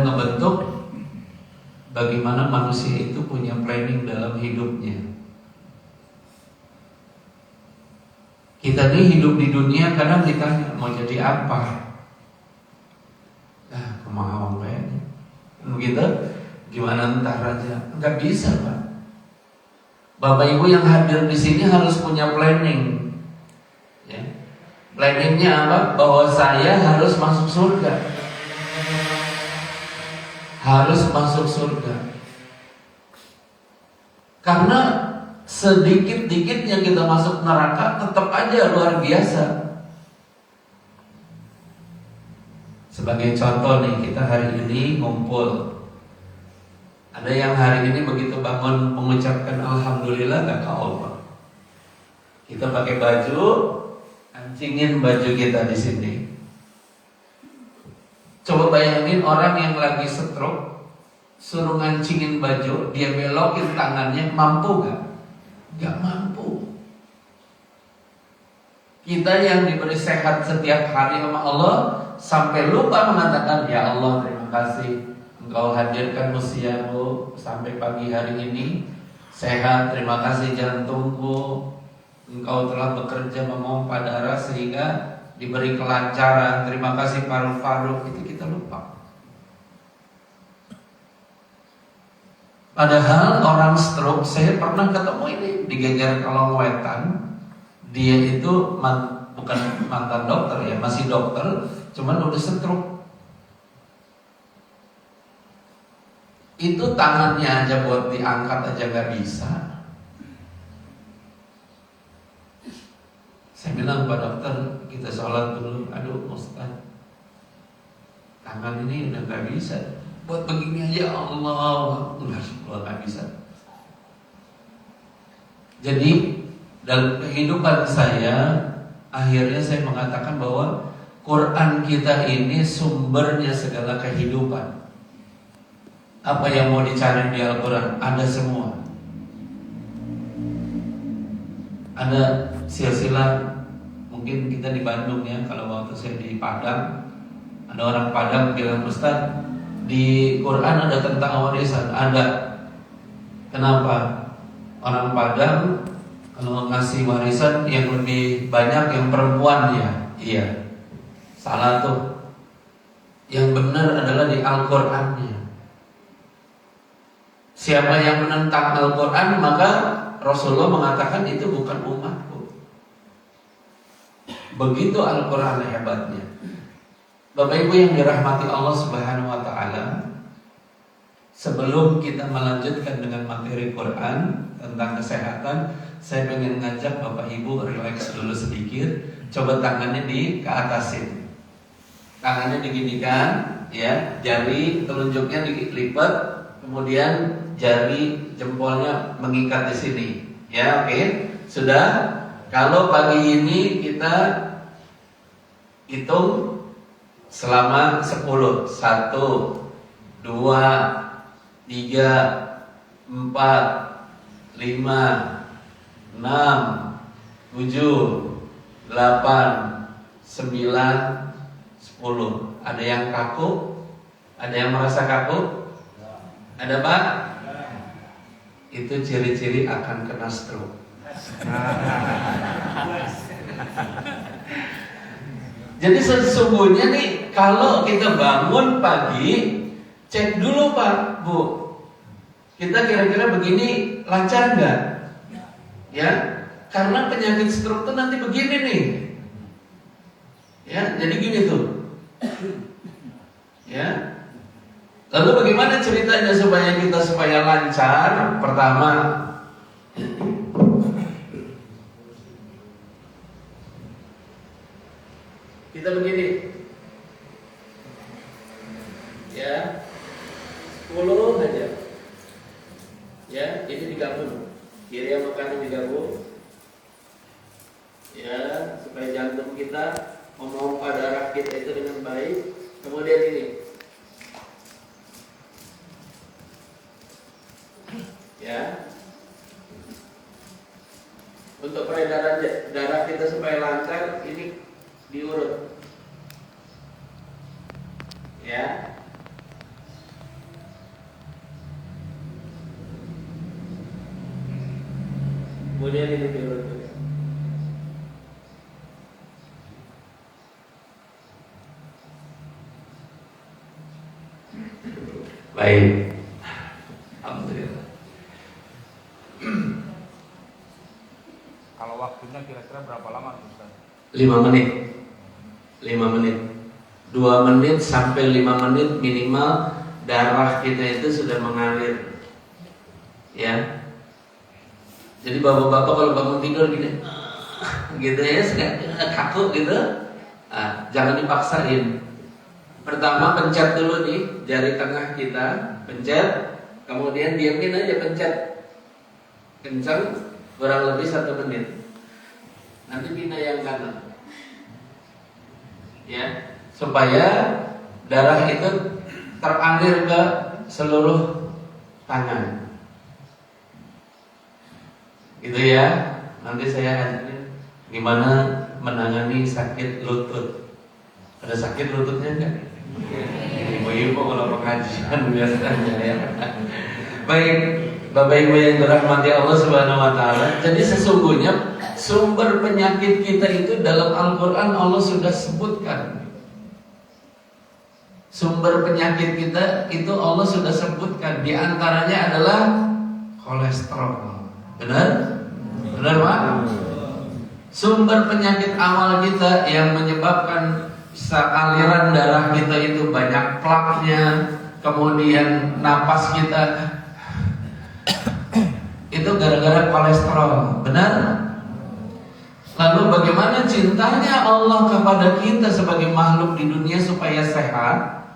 ngebentuk bagaimana manusia itu punya planning dalam hidupnya. Kita nih hidup di dunia kadang ditanya mau jadi apa? Nah, kemauan kayaknya. Begitu? Gimana ntar aja? Enggak bisa, Pak. Bapak Ibu yang hadir di sini harus punya planning. Ya. Planningnya apa? Bahwa saya harus masuk surga. Harus masuk surga. Karena sedikit-dikitnya kita masuk neraka tetap aja luar biasa. Sebagai contoh nih, kita hari ini ngumpul. Ada yang hari ini begitu bangun mengucapkan alhamdulillah gak ke Allah. Kita pakai baju, ancingin baju kita di sini. Coba bayangin orang yang lagi stroke, suruh ngancingin baju, dia belokin tangannya, mampu gak? Gak mampu. Kita yang diberi sehat setiap hari sama Allah sampai lupa mengatakan, ya Allah terima kasih Engkau hadirkan usiaku sampai pagi hari ini sehat, terima kasih jantungku, Engkau telah bekerja memompa darah sehingga diberi kelancaran, terima kasih paru-paru. Itu kita lupa. Padahal orang stroke, saya pernah ketemu ini di Geger Kalongwetan. Dia itu bukan mantan dokter ya, masih dokter, cuman udah stroke. Itu tangannya aja buat diangkat aja gak bisa. Saya bilang Pak dokter, kita sholat dulu. Aduh Ustaz, tangan ini udah gak bisa. Buat begini aja Allah, gak bisa. Jadi dalam kehidupan saya, akhirnya saya mengatakan bahwa Quran kita ini sumbernya segala kehidupan. Apa yang mau dicari di Al-Quran ada semua. Ada silsilah, mungkin kita di Bandung ya, kalau waktu saya di Padang, ada orang Padang bilang, Ustaz, di Quran ada tentang warisan. Ada. Kenapa? Orang Padang kalau ngasih warisan yang lebih banyak yang perempuan ya. Iya. Salah tuh. Yang benar adalah di Al-Qurannya. Siapa yang menentang Al-Quran, maka Rasulullah mengatakan itu bukan umatku. Begitu Al-Quran hebatnya. Bapak Ibu yang dirahmati Allah Subhanahu wa Ta'ala, sebelum kita melanjutkan dengan materi Quran tentang kesehatan, saya ingin ngajak Bapak Ibu relax dulu sedikit. Coba tangannya ke atasin. Tangannya diginikan, ya, jari telunjuknya dilipat, kemudian jari jempolnya mengikat di sini. Ya, oke. Sudah. Kalau pagi ini kita hitung selama 10. 1, 2, 3, 4, 5, 6, 7, 8, 9, 10. Ada yang kaku? Ada yang merasa kaku? Ada Pak? Itu ciri-ciri akan kena stroke. Jadi sesungguhnya nih, kalau kita bangun pagi, cek dulu Pak, Bu, kita kira-kira begini lancar nggak? Ya, karena penyakit stroke itu nanti begini nih. Ya, jadi gini tuh. Ya. Lalu bagaimana ceritanya supaya lancar? Pertama, kita begini. Ya. 10 aja. Ya, ini digabung. Kiri sama kanan digabung. Ya, supaya jantung kita memompa darah kita itu dengan baik. Kemudian ini. Ya. Untuk peredaran darah kita supaya lancar, ini diurut. Ya. kemudian itu diurut juga. Baik. Alhamdulillah. Kalau waktunya kira-kira berapa lama Ustaz? 5 menit. 5 menit. 2 menit sampai 5 menit minimal darah kita itu sudah mengalir. Ya. Jadi bapak-bapak kalau bangun tidur gini, gitu ya, kaku gitu. Jangan dipaksain. Pertama pencet dulu nih jari tengah kita, pencet, kemudian diamin aja pencet, kencang, kurang lebih 1 menit. Nanti pindah yang kanan, ya, supaya darah itu teralir ke seluruh tangan. Gitu ya. Nanti saya ajarin gimana menangani sakit lutut. Ada sakit lututnya enggak? Ibu-ibu kalau pengajian biasanya ya. Baik, Bapak Ibu yang dirahmati Allah Subhanahu wa taala. Jadi sesungguhnya sumber penyakit kita itu dalam Al-Qur'an Allah sudah sebutkan. Sumber penyakit kita itu Allah sudah sebutkan. Di antaranya adalah kolesterol. Benar? Benar, Pak? Sumber penyakit awal kita yang menyebabkan aliran darah kita itu banyak plaknya, kemudian napas kita itu gara-gara kolesterol. Benar? Lalu bagaimana cintanya Allah kepada kita sebagai makhluk di dunia supaya sehat?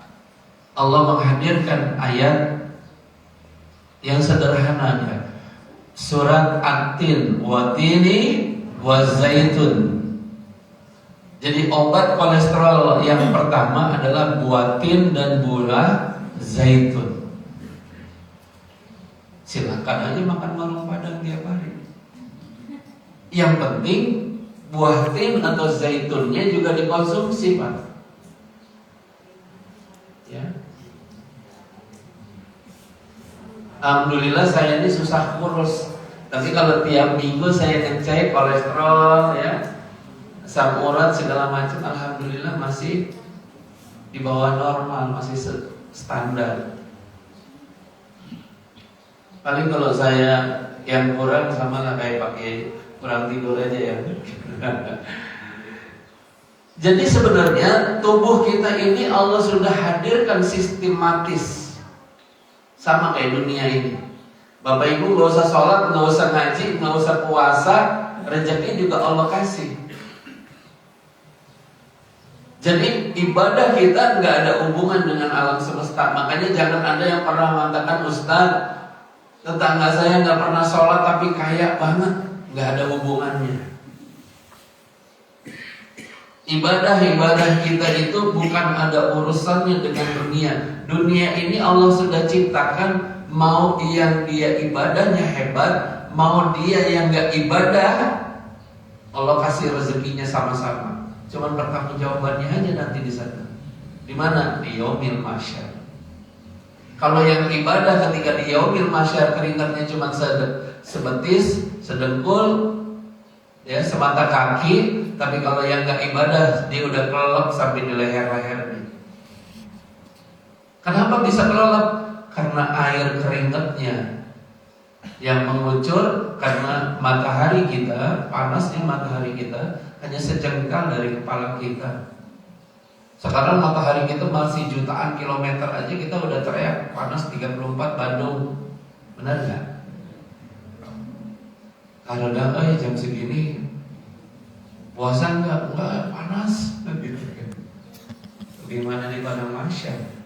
Allah menghadirkan ayat yang sederhana ya. Surat At-Tin, Watini Wazaitun. Jadi obat kolesterol yang pertama adalah buah tin dan buah zaitun. Silakan aja makan warung Padang tiap hari. Yang penting buah tin atau zaitunnya juga dikonsumsi, Pak. Ya. Alhamdulillah saya ini susah kurus. Tapi kalau tiap minggu saya ngecek kolesterol ya, asam urat segala macam, alhamdulillah masih di bawah normal, masih standar. Paling kalau saya yang kurang sama lah kayak pakai kurang tidur aja ya. Jadi sebenarnya tubuh kita ini Allah sudah hadirkan sistematis sama kayak dunia ini. Bapak Ibu gak usah sholat, gak usah ngaji, gak usah puasa, rezeki juga Allah kasih. Jadi ibadah kita nggak ada hubungan dengan alam semesta. Makanya jangan ada yang pernah mengatakan, Ustaz, tetangga saya nggak pernah sholat tapi kaya banget. Nggak ada hubungannya. Ibadah-ibadah kita itu bukan ada urusannya dengan dunia. Dunia ini Allah sudah ciptakan, mau yang dia ibadahnya hebat, mau dia yang nggak ibadah, Allah kasih rezekinya sama-sama. Cuman pertanggungjawabannya aja nanti di sana. Di mana? Di yaumil mahsyar. Kalau yang ibadah ketika di yaumil mahsyar keringatnya cuma sebetis, sedengkul, ya semata kaki. Tapi kalau yang nggak ibadah dia udah kelelep sampai di leher-lehernya. Kenapa bisa kelelep? Karena air keringatnya yang mengucur karena matahari kita, panasnya matahari kita hanya sejengkal dari kepala kita. Sekarang matahari kita masih jutaan kilometer aja kita udah teriak panas 34 Bandung. Benar nggak? Kalau udah jam segini puasa nggak panas gitu. Gimana di padang mahsyar?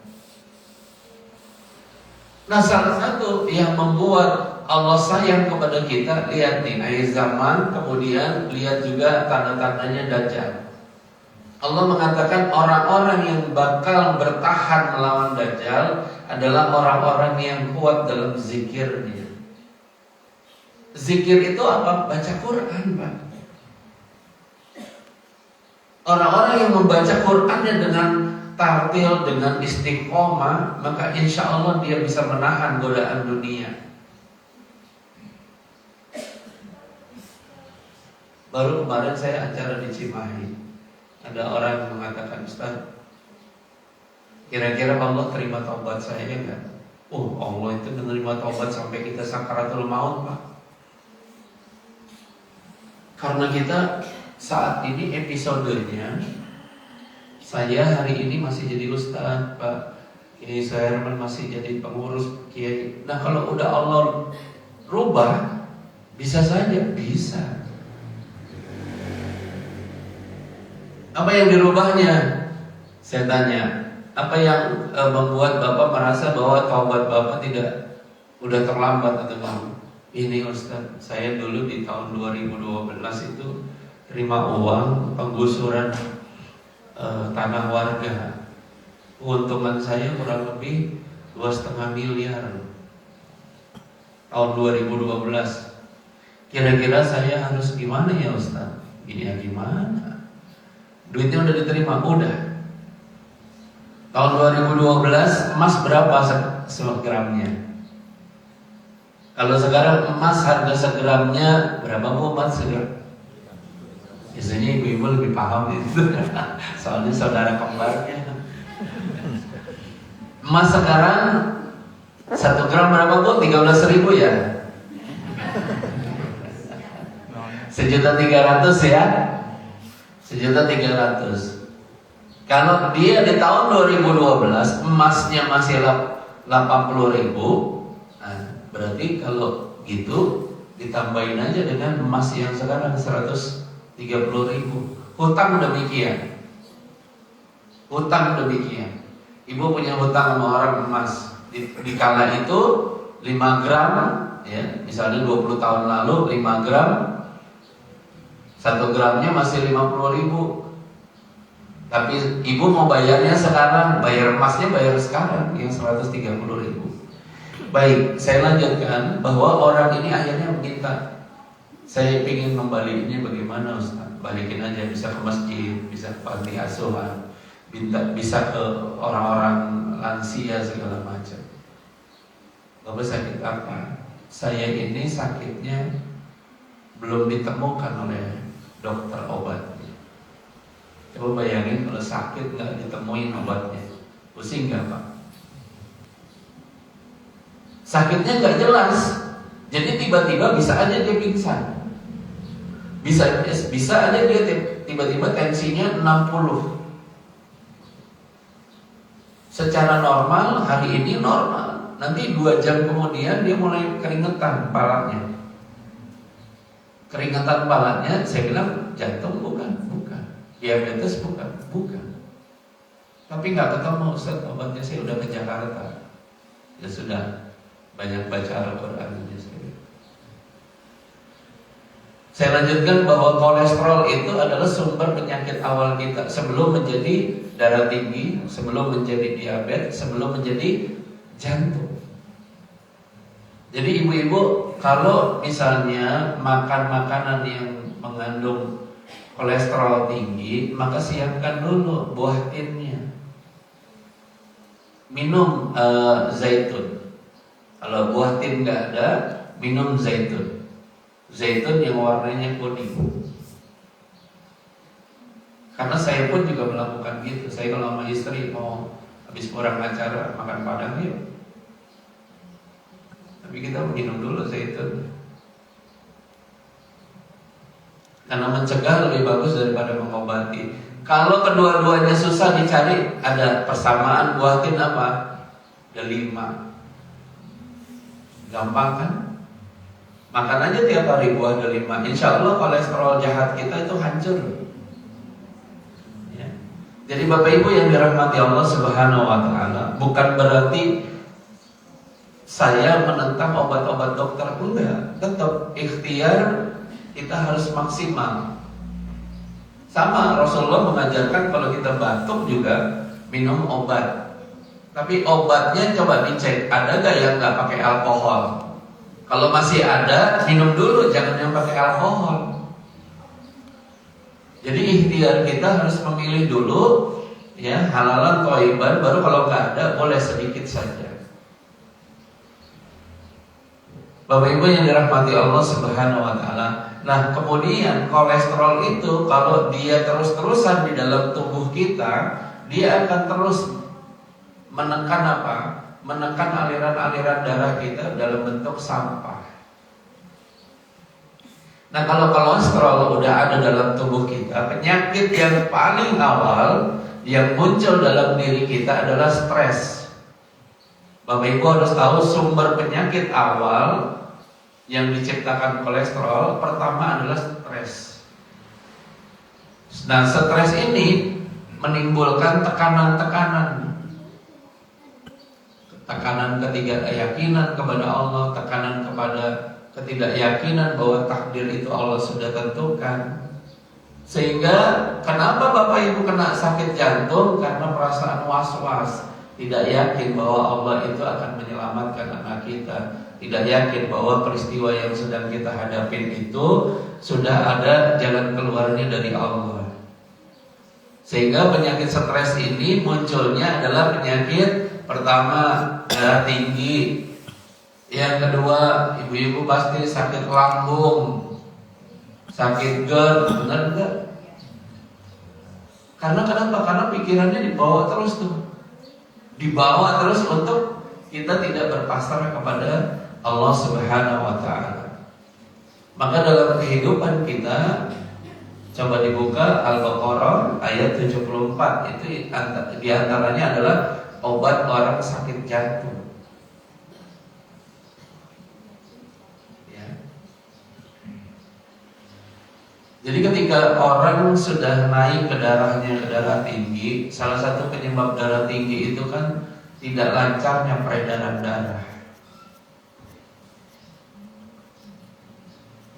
Nah, salah satu yang membuat Allah sayang kepada kita, lihat nih akhir zaman, kemudian lihat juga tanda-tandanya Dajjal. Allah mengatakan orang-orang yang bakal bertahan melawan Dajjal adalah orang-orang yang kuat dalam zikirnya. Zikir itu apa? Baca Quran, Pak. Orang-orang yang membaca Qurannya dengan tartil, dengan istiqomah, maka insya Allah dia bisa menahan godaan dunia. Baru kemarin saya acara di Cimahi, ada orang mengatakan, Ustaz, kira-kira Allah terima taubat saya enggak? Oh, Allah itu menerima taubat sampai kita sakaratul maut, Pak. Karena kita saat ini episodenya, saya hari ini masih jadi Ustaz, Pak. Ini saya Herman masih jadi pengurus Kiai. Nah, kalau udah Allah rubah, bisa saja, bisa. Apa yang dirubahnya? Saya tanya, apa yang membuat Bapak merasa bahwa taubat Bapak tidak udah terlambat atau bang? Ini Ustaz, saya dulu di tahun 2012 itu terima uang penggusuran tanah warga. Keuntungan saya kurang lebih 2,5 miliar tahun 2012. Kira-kira saya harus gimana ya Ustaz? Ini ya gimana? Duitnya udah diterima, udah. Tahun 2012 emas berapa segramnya? Kalau sekarang emas harga segramnya berapa Bu emas segram? Biasanya ibu-ibu lebih paham itu. Soalnya saudara kembarnya. Emas sekarang 1 gram berapa Bu? 13.000 ya? 1.300.000 ya? 1.300.000. Kalau dia di tahun 2012 emasnya masih 80.000, nah, berarti kalau gitu ditambahin aja dengan emas yang sekarang 130.000. Hutang demikian. Hutang demikian. Ibu punya hutang sama orang emas. Di kala itu 5 gram, ya, misalnya 20 tahun lalu 5 gram, 1 gramnya masih 50.000. Tapi ibu mau bayarnya sekarang, bayar emasnya bayar sekarang yang 130.000. Baik, saya lanjutkan bahwa orang ini akhirnya meminta, saya ingin membalikinnya bagaimana Ustaz? Balikin aja, bisa ke masjid, bisa ke panti asuhan, bisa ke orang-orang lansia segala macam. Bapak sakit apa? Saya ini sakitnya belum ditemukan oleh dokter obatnya. Coba bayangin kalau sakit nggak ditemuin obatnya, pusing nggak Pak? Sakitnya nggak jelas, jadi tiba-tiba bisa aja dia pingsan, bisa aja dia tiba-tiba tensinya 60. Secara normal hari ini normal, nanti 2 jam kemudian dia mulai keringetan palanya. Keringatan palanya, saya bilang jantung bukan, diabetes bukan. Tapi nggak ketemu Ustaz, obatnya saya udah ke Jakarta. Ya sudah, banyak baca Al-Quran aja saya. Saya lanjutkan bahwa kolesterol itu adalah sumber penyakit awal kita sebelum menjadi darah tinggi, sebelum menjadi diabetes, sebelum menjadi jantung. Jadi ibu-ibu kalau misalnya makan makanan yang mengandung kolesterol tinggi, maka siapkan dulu buah tinnya. Minum zaitun. Kalau buah tin nggak ada, minum zaitun. Zaitun yang warnanya kuning. Karena saya pun juga melakukan gitu. Saya kalau sama istri mau habis pulang acara makan padang yuk. Tapi kita minum dulu zaitun. Karena mencegah lebih bagus daripada mengobati. Kalau kedua-duanya susah dicari, ada persamaan buah tin apa? Ada 5. Gampang kan? Makan aja tiap hari buah ada 5. Insya Allah kolesterol jahat kita itu hancur. Ya. Jadi Bapak Ibu yang dirahmati Allah Subhanahu Wa Taala, bukan berarti saya menentang obat-obat dokter, enggak. Tetap ikhtiar kita harus maksimal. Sama Rasulullah mengajarkan kalau kita batuk juga minum obat. Tapi obatnya coba dicek, ada gak yang gak pakai alkohol? Kalau masih ada, minum dulu, jangan yang pakai alkohol. Jadi ikhtiar kita harus memilih dulu, ya, halalan thayyiban, baru kalau nggak ada boleh sedikit saja. Bapak Ibu yang dirahmati Allah Subhanahu wa taala. Nah, kemudian kolesterol itu kalau dia terus-terusan di dalam tubuh kita, dia akan terus menekan apa? Menekan aliran-aliran darah kita dalam bentuk sampah. Nah, kalau kolesterol udah ada dalam tubuh kita, penyakit yang paling awal yang muncul dalam diri kita adalah stres. Bapak Ibu harus tahu sumber penyakit awal yang diciptakan kolesterol pertama adalah stres. Nah, stres ini menimbulkan tekanan-tekanan. Tekanan ketidakyakinan kepada Allah, tekanan kepada ketidakyakinan bahwa takdir itu Allah sudah tentukan. Sehingga kenapa Bapak Ibu kena sakit jantung? Karena perasaan was-was, tidak yakin bahwa Allah itu akan menyelamatkan anak kita, tidak yakin bahwa peristiwa yang sedang kita hadapin itu sudah ada jalan keluarnya dari Allah. Sehingga penyakit stres ini munculnya adalah penyakit pertama darah tinggi, yang kedua ibu-ibu pasti sakit lambung, sakit GERD, benar enggak? Karena kenapa? Karena pikirannya dibawa terus untuk kita tidak berpasrah kepada Allah Subhanahu wa taala. Maka dalam kehidupan kita, coba dibuka Al-Baqarah ayat 74, itu diantaranya adalah obat orang sakit jantung. Ya. Jadi ketika orang sudah naik ke darah tinggi, salah satu penyebab darah tinggi itu kan tidak lancarnya peredaran darah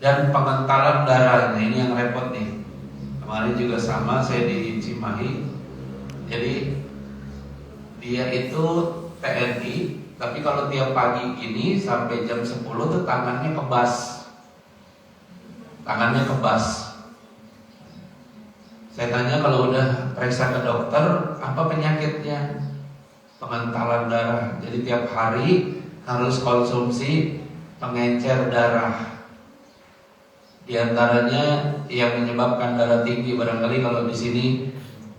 dan pengentalan darahnya. Ini yang repot nih. Kemarin juga sama, saya di Cimahi. Jadi dia itu TNI, tapi kalau tiap pagi gini sampai jam 10 tuh tangannya kebas. Saya tanya kalau udah periksa ke dokter, apa penyakitnya? Pengentalan darah. Jadi tiap hari harus konsumsi pengencer darah. Di antaranya yang menyebabkan darah tinggi, barangkali kalau di sini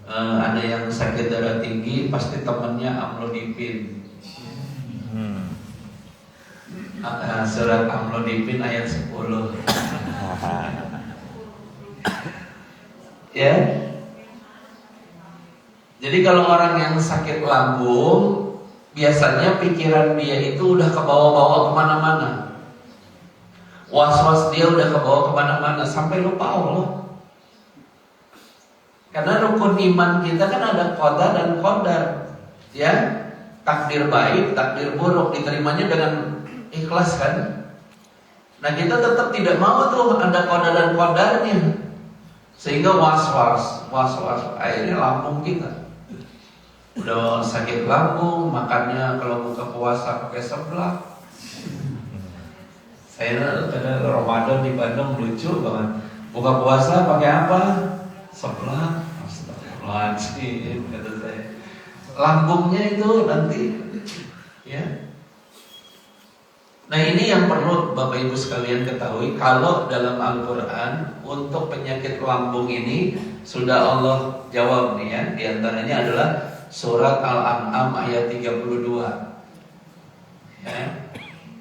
ada yang sakit darah tinggi, pasti temannya amlodipin. Surat amlodipin ayat 10. Ya. Jadi kalau orang yang sakit lambung, biasanya pikiran dia itu udah kebawa-bawa kemana-mana. Was-was dia udah kebawa kemana-mana sampai lupa Allah. Karena rukun iman kita kan ada qada dan qadar, ya, takdir baik, takdir buruk, diterimanya dengan ikhlas kan. Nah kita tetap tidak mau tuh ada qada dan qadarnya, sehingga was-was, akhirnya lambung kita udah sakit lambung, makannya kalau buka puasa pakai seblak. Saya pada Ramadan di Bandung lucu banget. Buka puasa pakai apa? Seblak. Astagfirullahaladzim, kata saya. Lambungnya itu nanti, ya. Nah ini yang perlu Bapak Ibu sekalian ketahui. Kalau dalam Al-Quran untuk penyakit lambung ini sudah Allah jawab nih ya. Di antaranya adalah surat Al-An'am ayat 32. Ya.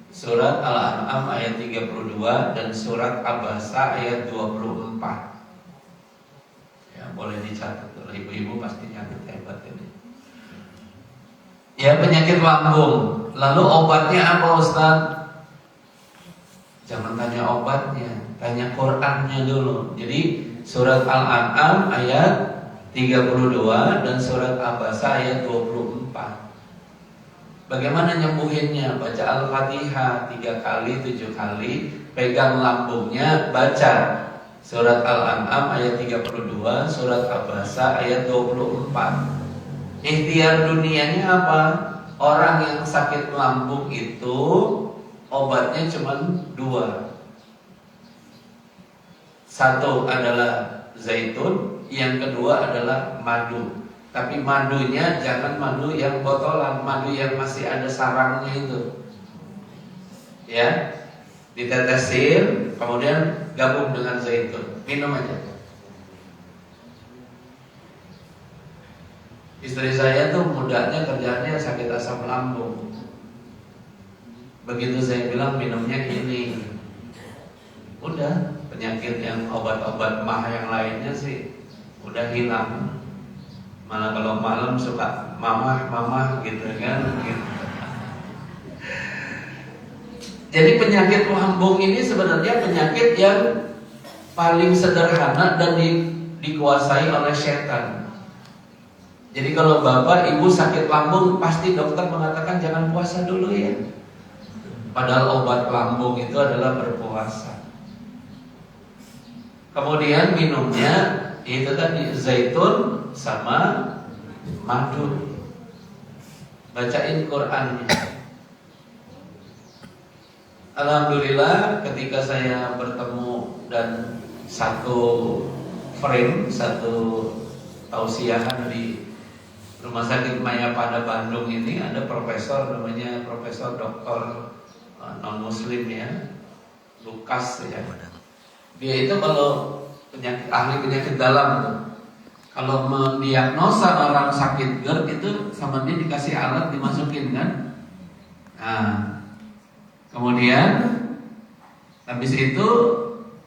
Surat Al-An'am ayat 32 dan surat Abasa ayat 24. Ya, boleh dicatat. Ibu-ibu pasti nyatet, hebat ini. Ya, penyakit lambung. Lalu obatnya apa, Ustaz? Jangan tanya obatnya, tanya Qur'annya dulu. Jadi surat Al-An'am ayat 32 dan surat Abasa ayat 24. Bagaimana nyembuhinnya? Baca Al-Fatihah 3 kali, 7 kali, pegang lambungnya, baca surat Al-An'am ayat 32, surat Abasa ayat 24. Ikhtiar dunianya apa? Orang yang sakit lambung itu obatnya cuma 2. Satu adalah zaitun, yang kedua adalah madu. Tapi madunya jangan madu yang botolan, madu yang masih ada sarangnya itu. Ya. ditetesin, kemudian gabung dengan zaitun, minum aja. Istri saya tuh mudanya kerjaannya sakit asam lambung. Begitu saya bilang minumnya ini, udah penyakit yang obat-obat mah yang lainnya sih udah hilang. Malah kalau malam suka mamah gitu kan. Gitu. Jadi penyakit lambung ini sebenarnya penyakit yang paling sederhana dan dikuasai oleh setan. Jadi kalau bapak ibu sakit lambung, pasti dokter mengatakan jangan puasa dulu ya. Padahal obat lambung itu adalah berpuasa. Kemudian minumnya itu tadi zaitun sama madu. Bacain Qur'annya. Alhamdulillah ketika saya bertemu dan satu frame, satu tausiahan di Rumah Sakit Mayapada Bandung ini ada profesor namanya Profesor Doktor non Muslim ya, Lukas ya. Dia itu kalau ahli penyakit dalam tuh, kalau mendiagnosa orang sakit GERD itu sama dia dikasih alat dimasukin kan. Nah, kemudian habis itu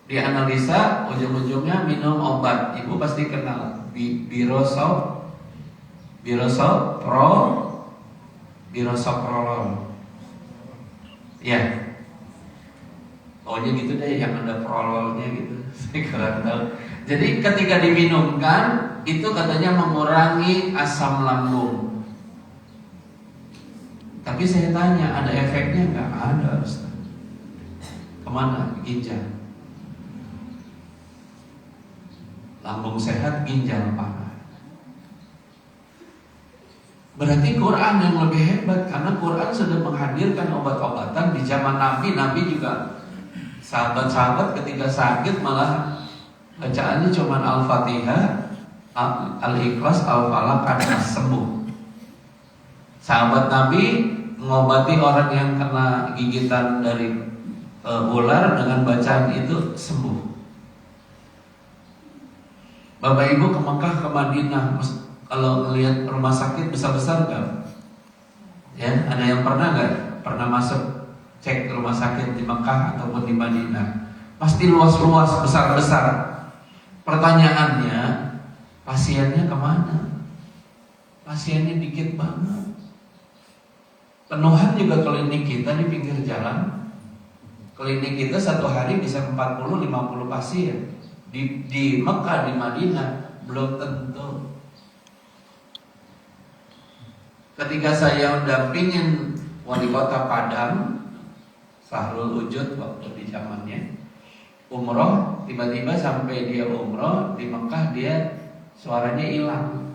dianalisa, ujung-ujungnya minum obat. Ibu pasti kenal birosoprolol. Ya, pokoknya gitu deh, yang ada prololnya gitu. Saya kurang tahu. Jadi ketika diminumkan itu katanya mengurangi asam lambung. Tapi saya tanya, ada efeknya nggak? Ada, Ustaz. Kemana? Ginjal. Lambung sehat, ginjal parah. Berarti Quran yang lebih hebat, karena Quran sudah menghadirkan obat-obatan di zaman Nabi. Nabi juga sahabat-sahabat ketika sakit malah bacaannya cuma Al-Fatihah, Al-Ikhlas, Al-Falaq, An-Nas, sembuh. Sahabat Nabi mengobati orang yang kena gigitan dari ular dengan bacaan itu sembuh. Bapak Ibu ke Mekah, ke Madinah, kalau melihat rumah sakit besar-besar kan? Ya, ada yang pernah nggak? Pernah masuk cek rumah sakit di Mekah ataupun di Madinah? Pasti luas-luas, besar-besar. Pertanyaannya, pasiennya kemana? Pasiennya dikit banget. Penuhan juga klinik kita di pinggir jalan. Klinik kita satu hari bisa 40-50 pasien. Di Mekah, di Madinah belum tentu. Ketika saya mendampingin wali kota Padang, Sahrul Ujud waktu di zamannya umroh, tiba-tiba sampai dia umroh di Mekah dia suaranya hilang.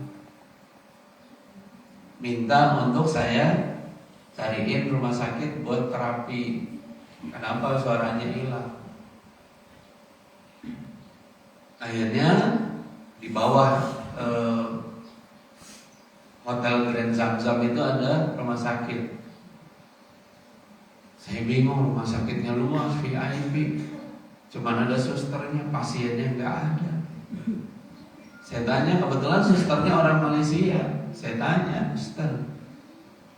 Minta untuk saya cariin rumah sakit buat terapi. Kenapa suaranya hilang? Akhirnya di bawah Hotel Grand Zamzam itu ada rumah sakit. Saya bingung, rumah sakitnya luas, VIP, cuman ada susternya, pasiennya nggak ada. Saya tanya, kebetulan susternya orang Malaysia. Saya tanya, suster,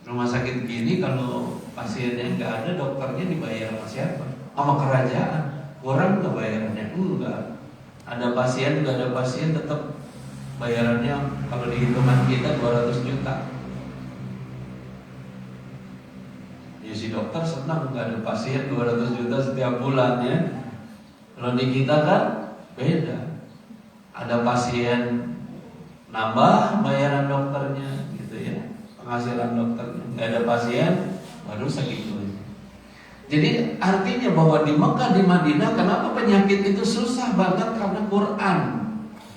rumah sakit gini kalau pasiennya nggak ada, dokternya dibayar sama siapa? Sama kerajaan. Kurang nggak bayarannya? Enggak. Ada pasien, nggak ada pasien tetap bayarannya kalau di hitungan kita 200 juta. Ya si dokter senang nggak ada pasien 200 juta setiap bulan ya. Kalau di kita kan beda. Ada pasien nambah bayaran dokternya gitu ya, penghasilan dokternya. Nggak ada pasien baru segitu. Jadi artinya bahwa di Mekah, di Madinah, kenapa penyakit itu susah banget? Karena Quran.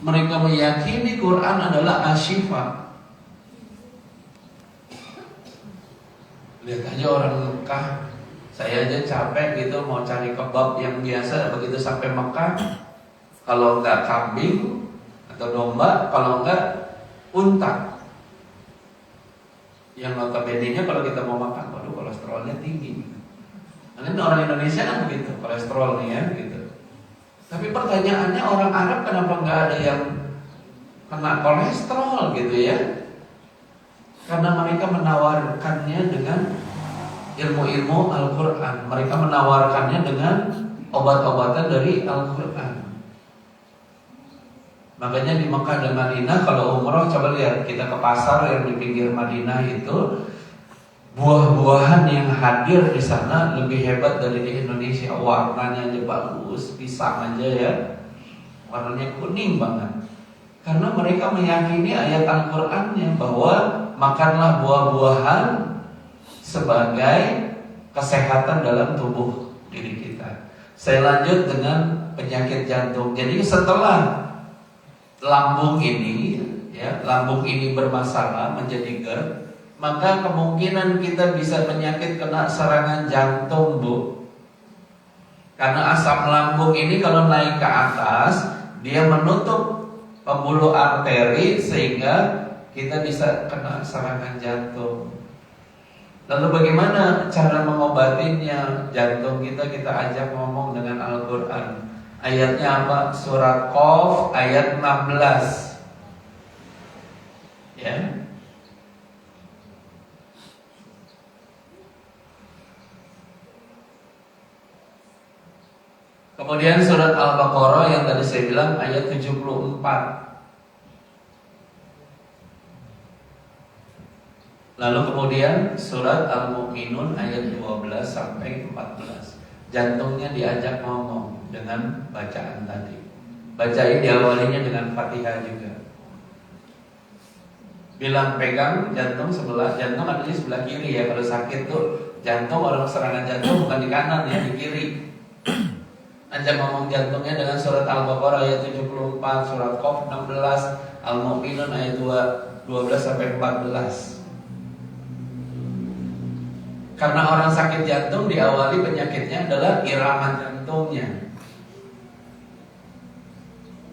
Mereka meyakini Quran adalah asyifa. Lihat aja orang Mekah, saya aja capek gitu mau cari kebab yang biasa, begitu sampai Mekah, kalau enggak kambing atau domba, kalau enggak unta. Yang notabene-nya kalau kita mau makan, waduh kolesterolnya tinggi. Mungkin orang Indonesia kan begitu, kolesterol nih ya gitu. Tapi pertanyaannya orang Arab kenapa nggak ada yang kena kolesterol gitu ya? Karena mereka menawarkannya dengan ilmu-ilmu Al-Quran. Mereka menawarkannya dengan obat-obatan dari Al-Quran. Makanya di Mekah dan Madinah kalau umroh coba lihat, kita ke pasar yang di pinggir Madinah itu, buah-buahan yang hadir di sana lebih hebat dari di Indonesia. Warnanya aja bagus, pisang aja ya, warnanya kuning banget. Karena mereka meyakini ayat Al-Qur'annya bahwa makanlah buah-buahan sebagai kesehatan dalam tubuh diri kita. Saya lanjut dengan penyakit jantung. Jadi setelah lambung ini bermasalah menjadi GERD, maka kemungkinan kita bisa penyakit kena serangan jantung, Bu. Karena asam lambung ini kalau naik ke atas, dia menutup pembuluh arteri sehingga kita bisa kena serangan jantung. Lalu bagaimana cara mengobatinya? Jantung kita ajak ngomong dengan Al-Quran. Ayatnya apa? Surat Qaf ayat 16. Ya. Kemudian surat Al-Baqarah yang tadi saya bilang ayat 74. Lalu kemudian surat Al-Mu'minun ayat 12 sampai 14. Jantungnya diajak ngomong dengan bacaan tadi. Bacain diawalinya dengan Fatihah juga. Bilang pegang jantung sebelah, jantung ada di sebelah kiri ya. Kalau sakit tuh jantung, orang serangan jantung bukan di kanan ya, di kiri. Ajak ngomong jantungnya dengan surat Al-Baqarah ayat 74, surat Qaf 16, Al-Mu'minun ayat 12 sampai 14. Karena orang sakit jantung diawali penyakitnya adalah irama jantungnya.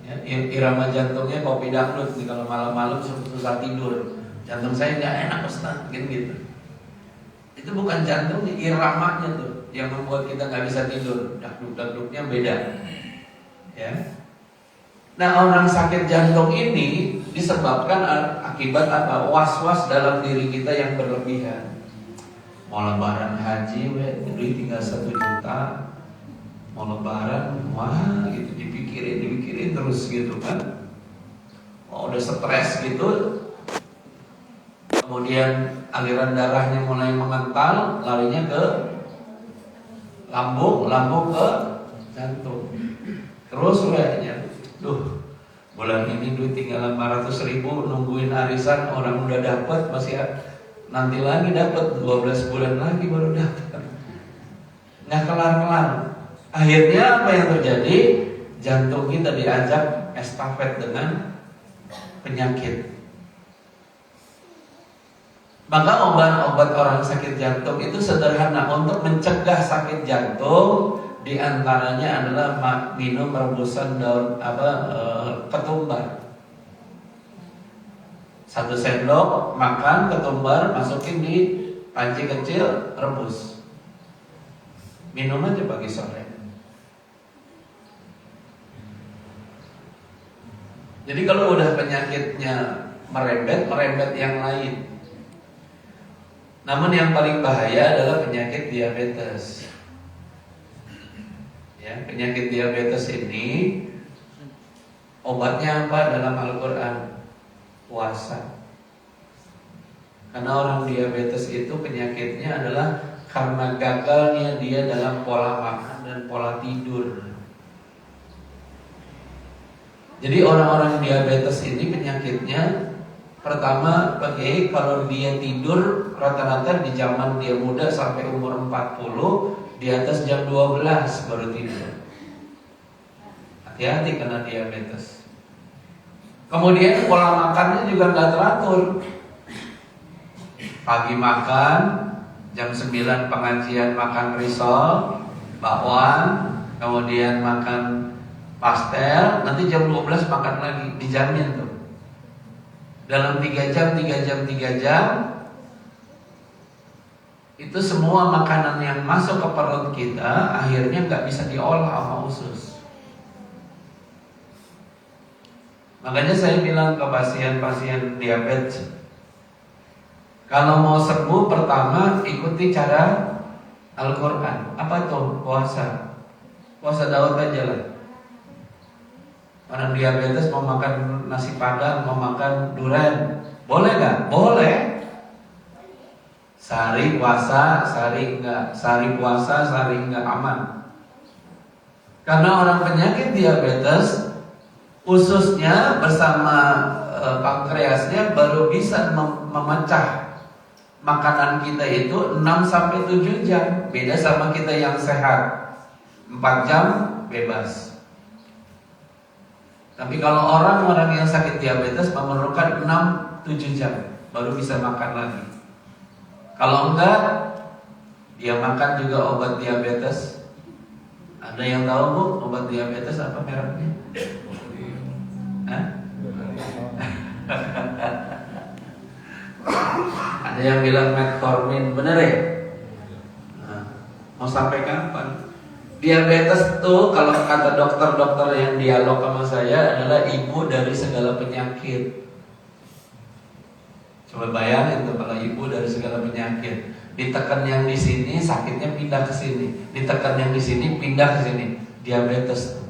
Ya, irama jantungnya kopi dangdut nih, kalau malam-malam susah tidur. Jantung saya nggak enak Ustaz, gitu. Itu bukan jantungnya, iramanya tuh yang membuat kita nggak bisa tidur. Dangdut-dangdutnya beda. Ya. Nah, orang sakit jantung ini disebabkan akibat apa? Was-was dalam diri kita yang berlebihan. Mau lebaran haji, duit tinggal 1 juta. Mau lebaran, wah gitu, dipikirin terus gitu kan. Udah stres gitu. Kemudian aliran darahnya mulai mengental, larinya ke lambung ke jantung. Terus bulan ini duit tinggal 500.000, nungguin arisan orang udah dapat, masih nanti lagi dapat 12 bulan lagi baru dapat. Nggak kelar-kelar. Akhirnya apa yang terjadi? Jantung kita diajak estafet dengan penyakit. Maka obat-obat orang sakit jantung itu sederhana. Untuk mencegah sakit jantung, diantaranya adalah minum rebusan daun ketumbar. 1 sendok makan ketumbar, masukin di panci kecil, rebus. Minum aja pagi sore. Jadi kalau udah penyakitnya merembet yang lain. Namun yang paling bahaya adalah penyakit diabetes. Ya, penyakit diabetes ini obatnya apa dalam Al-Quran? Puasa. Karena orang diabetes itu penyakitnya adalah karena gagalnya dia dalam pola makan dan pola tidur. Jadi orang-orang diabetes ini penyakitnya pertama, kalau dia tidur rata-rata di zaman dia muda sampai umur 40, di atas jam 12 baru tidur. Hati-hati kena diabetes. Kemudian pola makannya juga nggak teratur. Pagi makan, jam 9 pengajian makan risol, bakwan, kemudian makan pastel, nanti jam 12 makan lagi, dijamin tuh. Dalam 3 jam itu semua makanan yang masuk ke perut kita akhirnya nggak bisa diolah sama usus. Makanya saya bilang ke pasien-pasien diabetes, kalau mau sembuh pertama ikuti cara Al-Quran. Apa tuh? Puasa. Puasa Daud aja lah. Orang diabetes mau makan nasi padang, mau makan durian, boleh nggak? Boleh. Sehari puasa, sehari enggak. Sehari puasa, sehari enggak, aman. Karena orang penyakit diabetes, ususnya bersama pankreasnya baru bisa memecah makanan kita itu 6-7 jam. Beda sama kita yang sehat, 4 jam bebas. Tapi kalau orang-orang yang sakit diabetes memerlukan 6-7 jam baru bisa makan lagi. Kalau enggak, dia makan juga obat diabetes. Ada yang tahu Bu obat diabetes apa mereknya? Hah? Ada yang bilang metformin, bener ya? Nah, mau sampai kapan? Diabetes tuh kalau kata dokter-dokter yang dialog sama saya adalah ibu dari segala penyakit. Coba bayangin tuh kalau ibu dari segala penyakit. Ditekan yang di sini sakitnya pindah ke sini, ditekan yang di sini pindah ke sini. Diabetes tuh.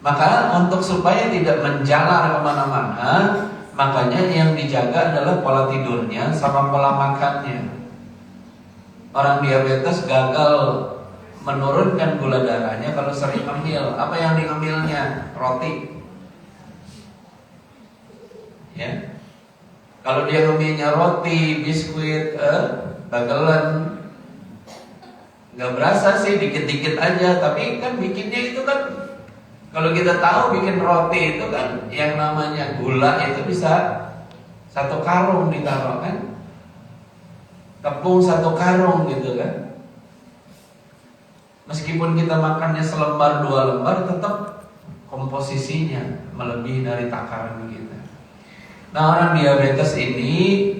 Maka untuk supaya tidak menjalar kemana-mana, makanya yang dijaga adalah pola tidurnya sama pola makannya. Orang diabetes gagal menurunkan gula darahnya kalau sering ngemil. Apa yang di ngemilnya? Roti. Ya. Kalau dia ngemilnya roti, biskuit, dagelan, nggak berasa sih, dikit-dikit aja. Tapi kan bikinnya itu kan, kalau kita tahu bikin roti itu kan yang namanya gula itu bisa 1 karung ditaruh kan, tepung 1 karung gitu kan. Meskipun kita makannya selembar 2 lembar, tetap komposisinya melebihi dari takaran kita. Nah, orang diabetes ini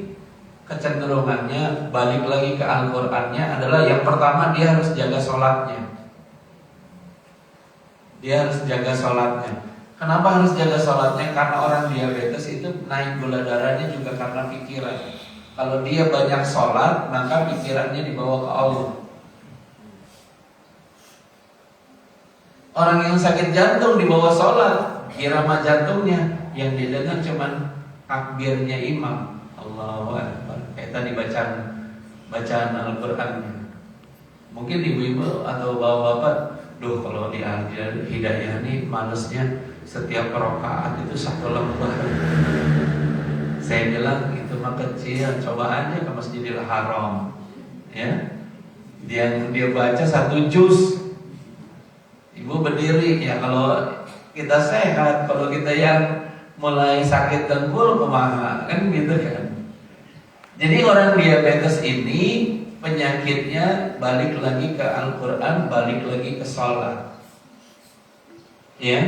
kecenderungannya balik lagi ke Al-Qur'annya adalah yang pertama dia harus jaga sholatnya. Dia harus jaga sholatnya. Kenapa harus jaga sholatnya? Karena orang diabetes itu naik gula darahnya juga karena pikiran. Kalau dia banyak sholat, maka pikirannya dibawa ke Allah. Orang yang sakit jantung dibawa sholat, irama jantungnya yang didengar cuman takbirnya imam. Allahu Akbar. Kayak tadi bacaan Al-Qur'annya. Mungkin ibu-ibu atau bapak-bapak, duh kalau di Hidayah nih malesnya setiap rakaat itu 1 lembar. Saya bilang itu mah kecil, coba aja ke Masjidil Haram. Ya. Dia baca 1 juz. Ibu berdiri ya, kalau kita sehat, kalau kita yang mulai sakit dengkul kemana kan gitu kan. Jadi orang diabetes ini penyakitnya balik lagi ke Al-Quran, balik lagi ke sholat. Ya,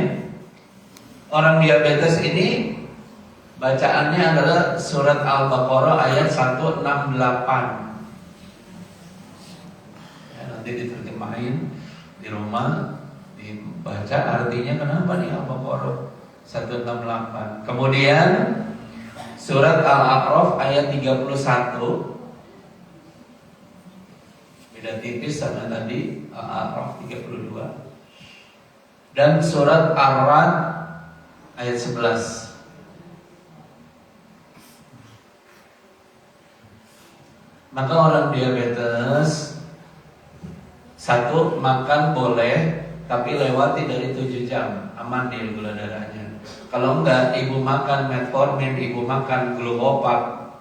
orang diabetes ini bacaannya adalah surat Al-Baqarah ayat 168. Ya, nanti diterjemahin di rumah, dibaca artinya kenapa nih Al-Baqarah 168. Kemudian surat Al-A'raf ayat 31. Beda tipis sama tadi Al-A'raf 32. Dan surat Ar-Ra'd ayat 11. Maka orang diabetes, 1, makan boleh tapi lewati dari 7 jam, aman dia gula darahnya. Kalau enggak, ibu makan metformin, ibu makan glukopak,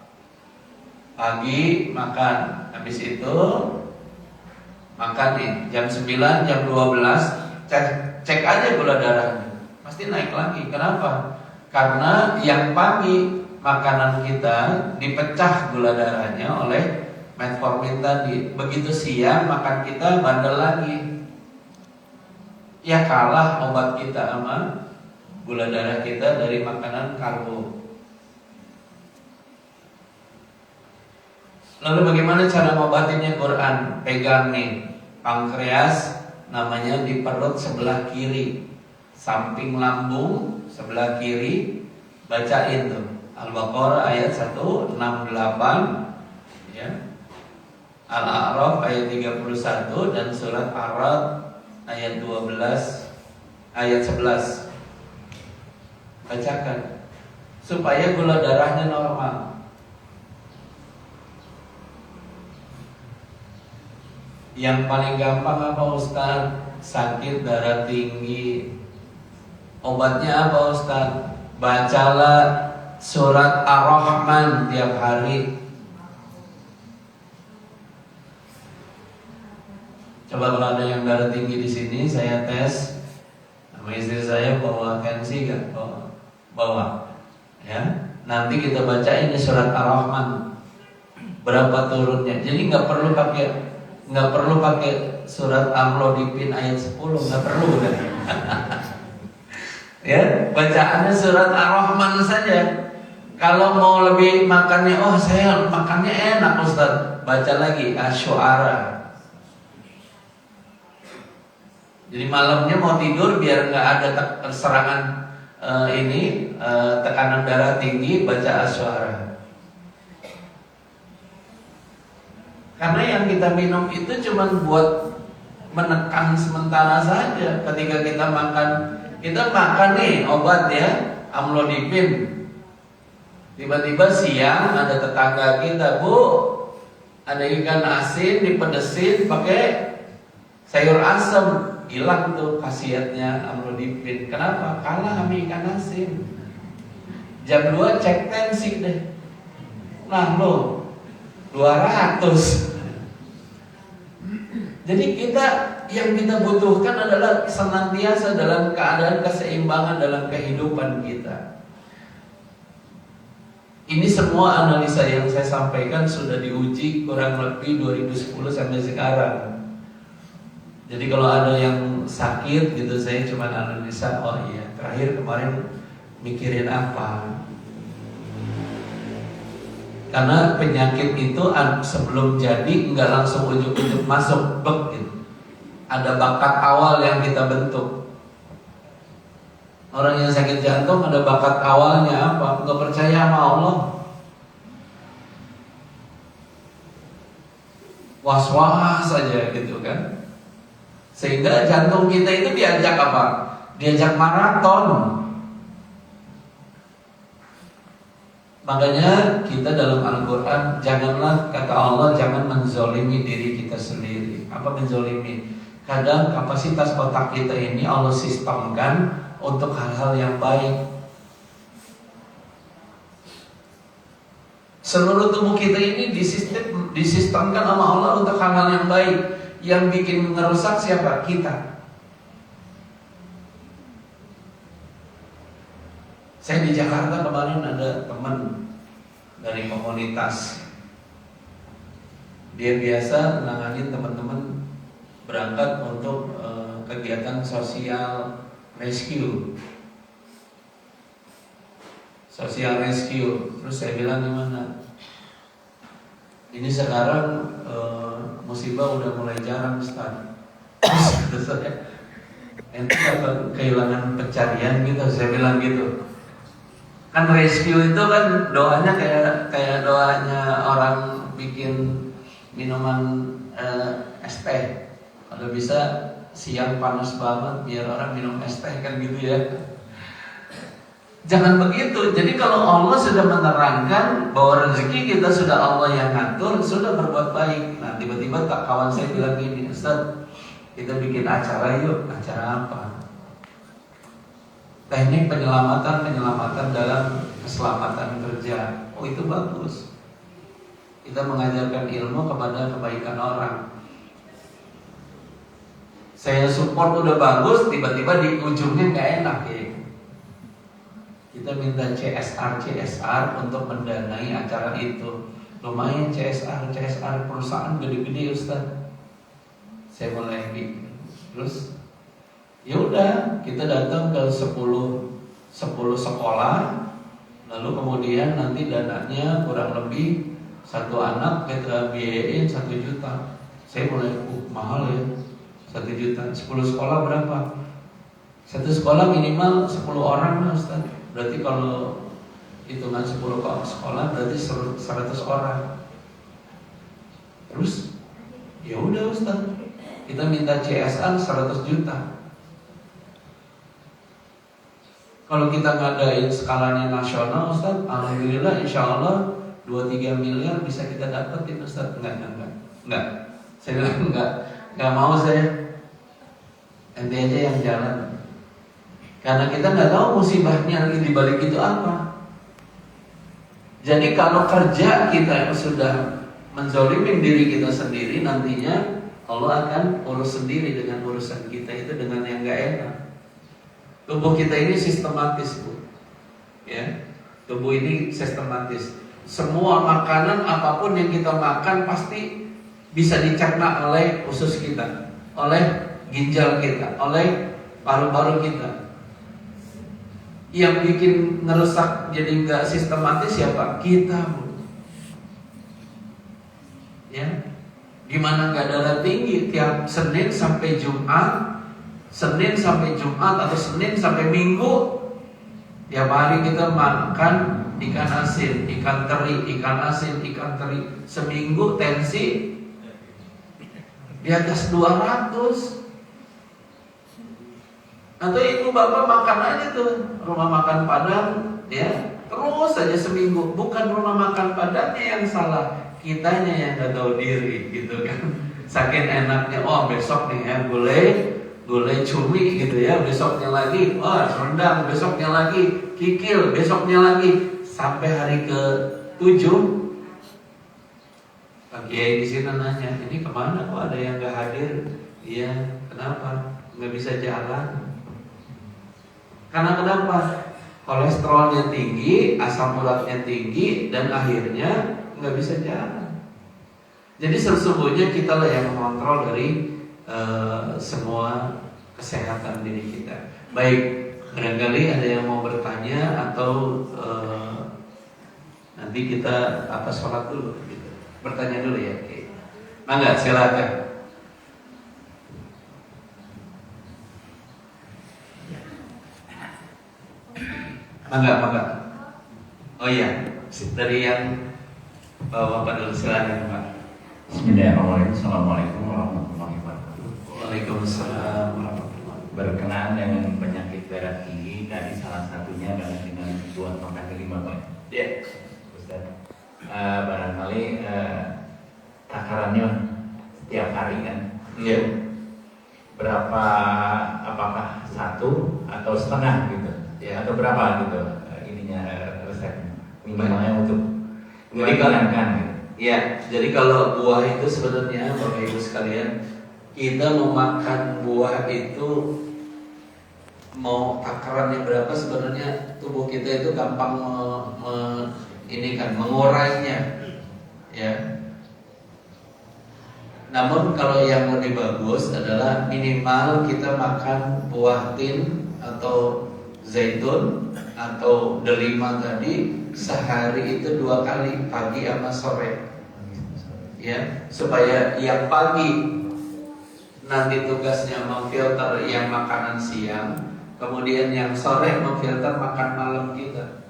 pagi makan, habis itu makan nih jam 9, jam 12, cek aja gula darahnya, pasti naik lagi. Kenapa? Karena yang pagi makanan kita dipecah gula darahnya oleh metformin tadi. Begitu siang makan kita bandel lagi. Ya kalah obat kita sama gula darah kita dari makanan karbo. Lalu bagaimana cara ngobatinnya Quran? Pegang nih, pankreas namanya di perut sebelah kiri, samping lambung sebelah kiri, bacain tuh Al-Baqarah ayat 168 ya. Al-A'raf ayat 31 dan surat Ar-Ra'd ayat 12 ayat 11. Bacakan supaya gula darahnya normal. Yang paling gampang apa Ustaz? Sakit darah tinggi. Obatnya apa Ustaz? Bacalah surat Ar-Rahman tiap hari. Coba kalau ada yang darah tinggi di sini, saya tes. Sama istri saya bawa tensi gak? Bawa. Ya. Nanti kita bacain di surat Ar-Rahman. Berapa turunnya? Jadi nggak perlu pakai surat Amlodipin ayat 10, nggak perlu kan? Ya, bacaannya surat Ar-Rahman saja. Kalau mau lebih makannya, oh saya makannya enak Ustaz, baca lagi Asy-Syu'ara. Jadi malamnya mau tidur biar nggak ada serangan tekanan darah tinggi, baca Asy-Syu'ara. Karena yang kita minum itu cuma buat menekan sementara saja. Ketika kita makan nih obat ya, Amlodipin. Tiba-tiba siang ada tetangga kita, Bu, ada ikan asin dipedesin pakai sayur asem. Hilang tuh khasiatnya Amlodipin. Kenapa? Kalah sama ikan asin. Jam 2 cek tensi deh. Nah lo 200. Jadi yang kita butuhkan adalah senantiasa dalam keadaan keseimbangan dalam kehidupan kita. Ini semua analisa yang saya sampaikan sudah diuji kurang lebih 2010 sampai sekarang. Jadi kalau ada yang sakit gitu, saya cuma analisa, oh iya, terakhir kemarin mikirin apa. Karena penyakit itu sebelum jadi nggak langsung ujuk-ujuk masuk bek gitu. Ada bakat awal yang kita bentuk. Orang yang sakit jantung ada bakat awalnya apa? Nggak percaya sama Allah, was-was saja gitu kan. Sehingga jantung kita itu diajak apa? Diajak maraton. Makanya kita dalam Al-Quran, janganlah, kata Allah, jangan menzolimi diri kita sendiri. Apa menzolimi? Kadang kapasitas otak kita ini Allah sistemkan untuk hal-hal yang baik. Seluruh tubuh kita ini disistemkan sama Allah untuk hal-hal yang baik. Yang bikin ngerusak siapa? Kita. Saya di Jakarta kemarin ada teman dari komunitas. Dia biasa menangani teman-teman berangkat untuk kegiatan sosial rescue. Terus saya bilang gimana? Ini sekarang musibah udah mulai jarang Ustaz. Terus saya, ente akan kehilangan pencarian gitu. Saya bilang gitu. Kan rescue itu kan doanya kayak doanya orang bikin minuman es teh. Kalau bisa siang panas banget biar orang minum es teh kan gitu ya. Jangan begitu. Jadi kalau Allah sudah menerangkan bahwa rezeki kita sudah Allah yang ngatur, sudah berbuat baik. Nah tiba-tiba kawan saya bilang gini, Ustaz, kita bikin acara yuk. Acara apa? Teknik penyelamatan dalam keselamatan kerja. Oh itu bagus. Kita mengajarkan ilmu kepada kebaikan orang. Saya support udah bagus, tiba-tiba di ujungnya nggak enak ya. Kita minta CSR untuk mendanai acara itu. Lumayan CSR perusahaan gede-gede Ustaz. Saya mulai bikin. Terus ya udah, kita datang ke 10 sekolah, lalu kemudian nanti dananya kurang lebih Satu anak kita biayain 1 juta. Saya mulai mahal ya, 1 juta. 10 sekolah berapa? Satu sekolah minimal 10 orang lah Ustaz. Berarti kalau hitungan 10 sekolah berarti 100 orang. Terus ya udah Ustaz, kita minta CSR 100 juta. Kalau kita ngadain skalanya nasional Ustaz, alhamdulillah insya Allah 2-3 miliar bisa kita dapetin Ustaz. Enggak. Saya bilang enggak mau saya. Ente aja yang jalan. Karena kita nggak tahu musibahnya lagi dibalik itu apa. Jadi kalau kerja kita sudah menzolimin diri kita sendiri, nantinya Allah akan urus sendiri dengan urusan kita itu dengan yang nggak enak. Tubuh kita ini sistematis, Bu. Ya, tubuh ini sistematis. Semua makanan apapun yang kita makan pasti bisa dicerna oleh usus kita, oleh ginjal kita, oleh paru-paru kita. Yang bikin ngerusak jadi nggak sistematis siapa? Kita, Bu. Ya, gimana nggak darah tinggi tiap Senin sampai Jumat, atau Senin sampai Minggu, tiap hari kita makan ikan asin, ikan teri, ikan asin, ikan teri. Seminggu tensi di atas 200. Atau ibu bapak makan aja tuh rumah makan Padang, ya terus saja seminggu. Bukan rumah makan Padangnya yang salah, kitanya yang nggak tahu diri, gitu kan. Saking enaknya, oh besok nih ya gulai cumi gitu ya, besoknya lagi rendang, besoknya lagi kikil, besoknya lagi sampai hari ke-7. Pak Kiai di sini nanya, ini kemana kok ada yang nggak hadir? Iya, kenapa? Nggak bisa jalan. Karena kenapa? Kolesterolnya tinggi, asam uratnya tinggi, dan akhirnya nggak bisa jalan. Jadi sesungguhnya kita lah yang mengontrol dari semua kesehatan diri kita. Baik, barangkali ada yang mau bertanya atau nanti kita sholat dulu, gitu. Bertanya dulu ya. Oke. Mangga, silakan. Mangga. Oh iya, dari yang Bapak dulu, silakan Pak. Bismillahirrahmanirrahim. Assalamualaikum warahmatullahi wabarakatuh. Waalaikumsalam warahmatullahi wabarakatuh. Berkenaan dengan penyakit darah tinggi, tadi salah satunya adalah dengan buah makan kelima Pak. Ya, Ustaz, barangkali takarannya setiap hari kan? ya. Berapa? Apakah 1 atau setengah gitu? Ya. Atau berapa gitu? Ininya resep minimalnya untuk Jadi meringankan gitu. Ya, jadi kalau buah itu sebenarnya Bapak Ibu sekalian, kita mau makan buah itu mau takarannya berapa, sebenarnya tubuh kita itu gampang mengurainya, ya. Namun kalau yang lebih bagus adalah minimal kita makan buah tin atau zaitun atau delima tadi sehari itu 2 kali, pagi sama sore, ya, supaya yang pagi nanti tugasnya memfilter yang makanan siang, kemudian yang sore memfilter makan malam kita,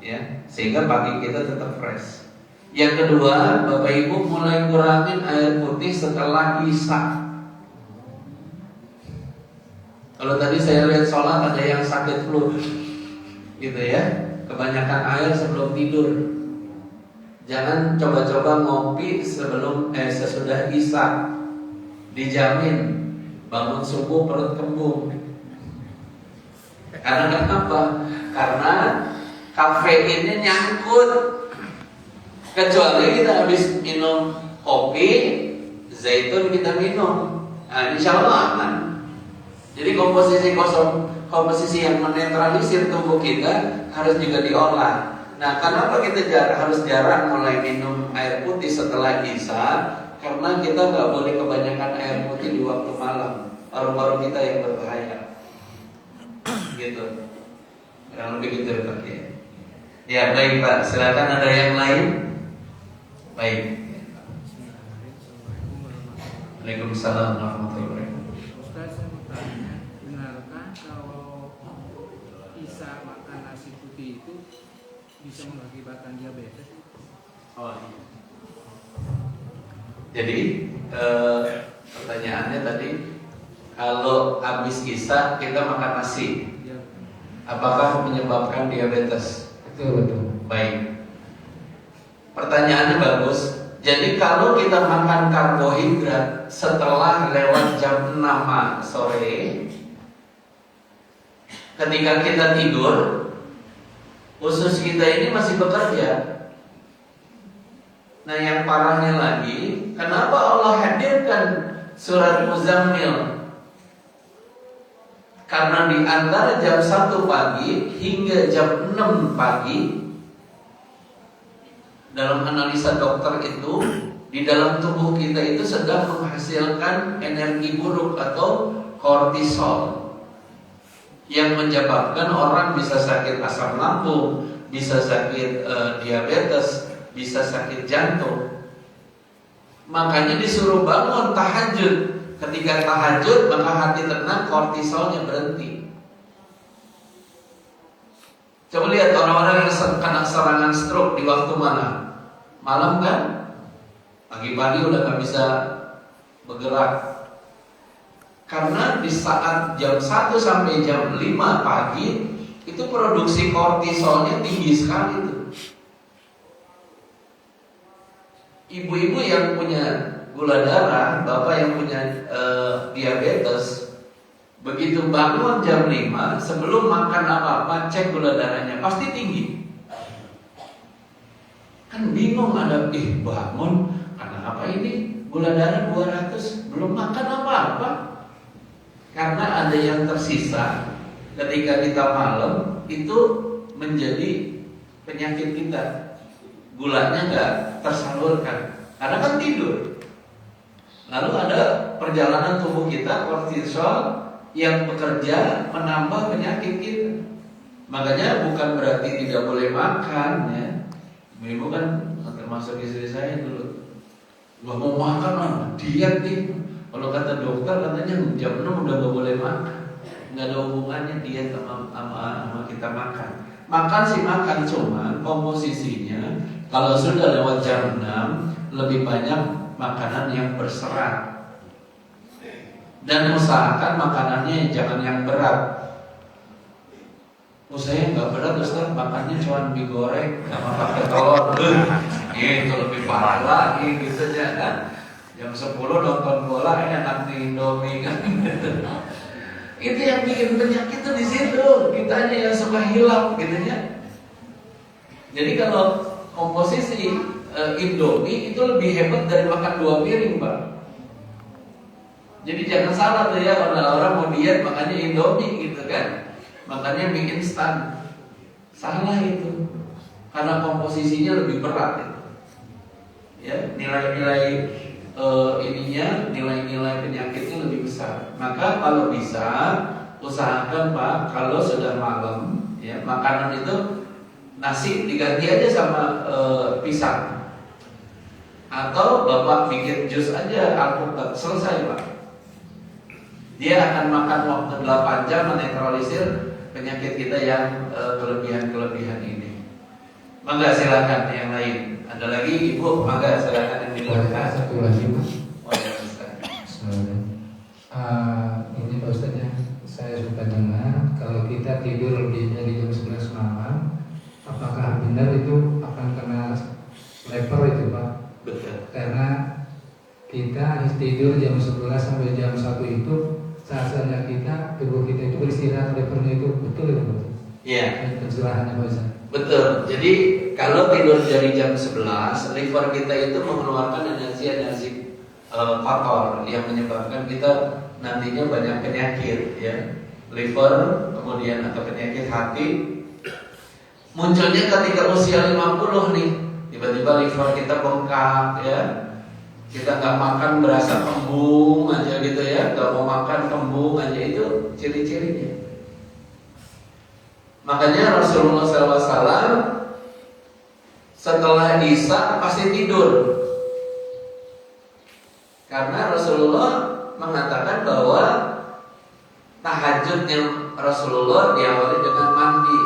ya, sehingga pagi kita tetap fresh. Yang kedua, Bapak Ibu mulai kurangin air putih setelah isya. Kalau tadi saya lihat sholat ada yang sakit flu, gitu ya, kebanyakan air sebelum tidur. Jangan coba-coba ngopi sesudah isya. Dijamin bangun subuh perut kembung. Karena kenapa? Karena kafeinnya nyangkut. Kecuali kita habis minum kopi, zaitun kita minum, nah, insya Allah aman. Jadi komposisi yang menetralisir tubuh kita harus juga diolah. Nah, kenapa kita harus jarang mulai minum air putih setelah isya? Karena kita nggak boleh kebanyakan air putih di waktu malam. Paru-paru kita yang berbahaya. Gitu. Kurang lebih gitu ya Pak. Ya baik Pak, silakan ada yang lain. Baik. Waalaikumsalam warahmatullahi wabarakatuh. Ustaz, saya mau tanya, benarkah kalau Isa makan nasi putih itu bisa mengakibatkan diabetes? Oh, iya. Jadi pertanyaannya tadi, kalau habis Isya kita makan nasi, Ya. apakah menyebabkan diabetes? Betul. Baik. Pertanyaannya bagus. Jadi kalau kita makan karbohidrat setelah lewat jam 6 sore, ketika kita tidur, usus kita ini masih bekerja. Nah, yang parahnya lagi, kenapa Allah hadirkan surat Muzammil? Karena di antara jam 1 pagi hingga jam 6 pagi, dalam analisa dokter itu, di dalam tubuh kita itu sedang menghasilkan energi buruk atau kortisol, yang menyebabkan orang bisa sakit asam lambung, bisa sakit diabetes, bisa sakit jantung. Makanya disuruh bangun tahajud. Ketika tahajud maka hati tenang, kortisolnya berhenti. Coba lihat orang-orang yang kena serangan stroke di waktu mana? Malam kan? Pagi-pagi udah gak bisa bergerak. Karena di saat jam 1 sampai jam 5 pagi itu produksi kortisolnya tinggi sekali tuh. Ibu-ibu yang punya gula darah, bapak yang punya diabetes, begitu bangun jam 5, sebelum makan apa-apa cek gula darahnya, pasti tinggi. Kan bingung, ada bangun karena apa ini gula darah 200, belum makan apa-apa. Karena ada yang tersisa ketika kita malam, itu menjadi penyakit kita. Gulanya nggak tersalurkan karena kan tidur. Lalu ada perjalanan tubuh kita, kortisol yang bekerja menambah penyakit kita. Makanya bukan berarti tidak boleh makan ya. Ibu kan termasuk istri saya dulu, gak mau makan, diet nih. Kalau kata dokter katanya jam 6 udah gak boleh makan. Nggak ada hubungannya diet sama kita makan. Makan sih makan, cuman komposisinya kalau sudah lewat jam 6 lebih banyak makanan yang berserat. Dan usahakan makanannya jangan yang berat. Saya nggak berat Ustaz, makannya cuma mie goreng sama pakai telur. Itu lebih parah lagi gitu aja kan. Jam 10 nonton bola enak nih Indomie kan. Itu yang bikin penyakit itu di situ. Kitanya yang suka hilap gitu ya. Jadi kalau komposisi Indomie itu lebih hebat dari makan 2 piring, Pak. Jadi jangan salah tuh ya, orang mau diet makannya Indomie gitu kan. Makannya mie instan. Salah itu. Karena komposisinya lebih berat itu. Ya, nilai-nilai nilai-nilai penyakitnya lebih besar. Maka kalau bisa usahakan Pak, kalau sudah malam ya, makanan itu nasi diganti aja sama pisang. Atau Bapak bikin jus aja alpukat, selesai Pak. Dia akan makan waktu 8 jam menetralisir penyakit kita yang kelebihan-kelebihan ini. Mangga silakan yang lain. Ada lagi Ibu, mangga silakan yang di luar. Satu lagi Mas. Oh, Ini Pak Ustaz ya, saya suka dengar kalau kita tidur lebih dari jam 11 malam, apakah benar itu akan kena leper itu Pak? betul. Karena kita tidur jam 11 sampai jam 1 itu saat-saatnya tubuh kita itu beristirahat, lepernya itu betul itu Pak? Iya. Pencerahannya Pak Ustaz. Betul. Jadi kalau tidur dari jam 11, liver kita itu mengeluarkan energi kotor yang menyebabkan kita nantinya banyak penyakit ya. Liver, kemudian atau penyakit hati munculnya ketika usia 50 nih. Tiba-tiba liver kita bengkak ya. Kita nggak makan berasa kembung aja gitu ya. Nggak mau makan kembung aja, itu ciri-cirinya. Makanya Rasulullah SAW setelah Isya pasti tidur. Karena Rasulullah mengatakan bahwa tahajudnya Rasulullah diawali dengan mandi.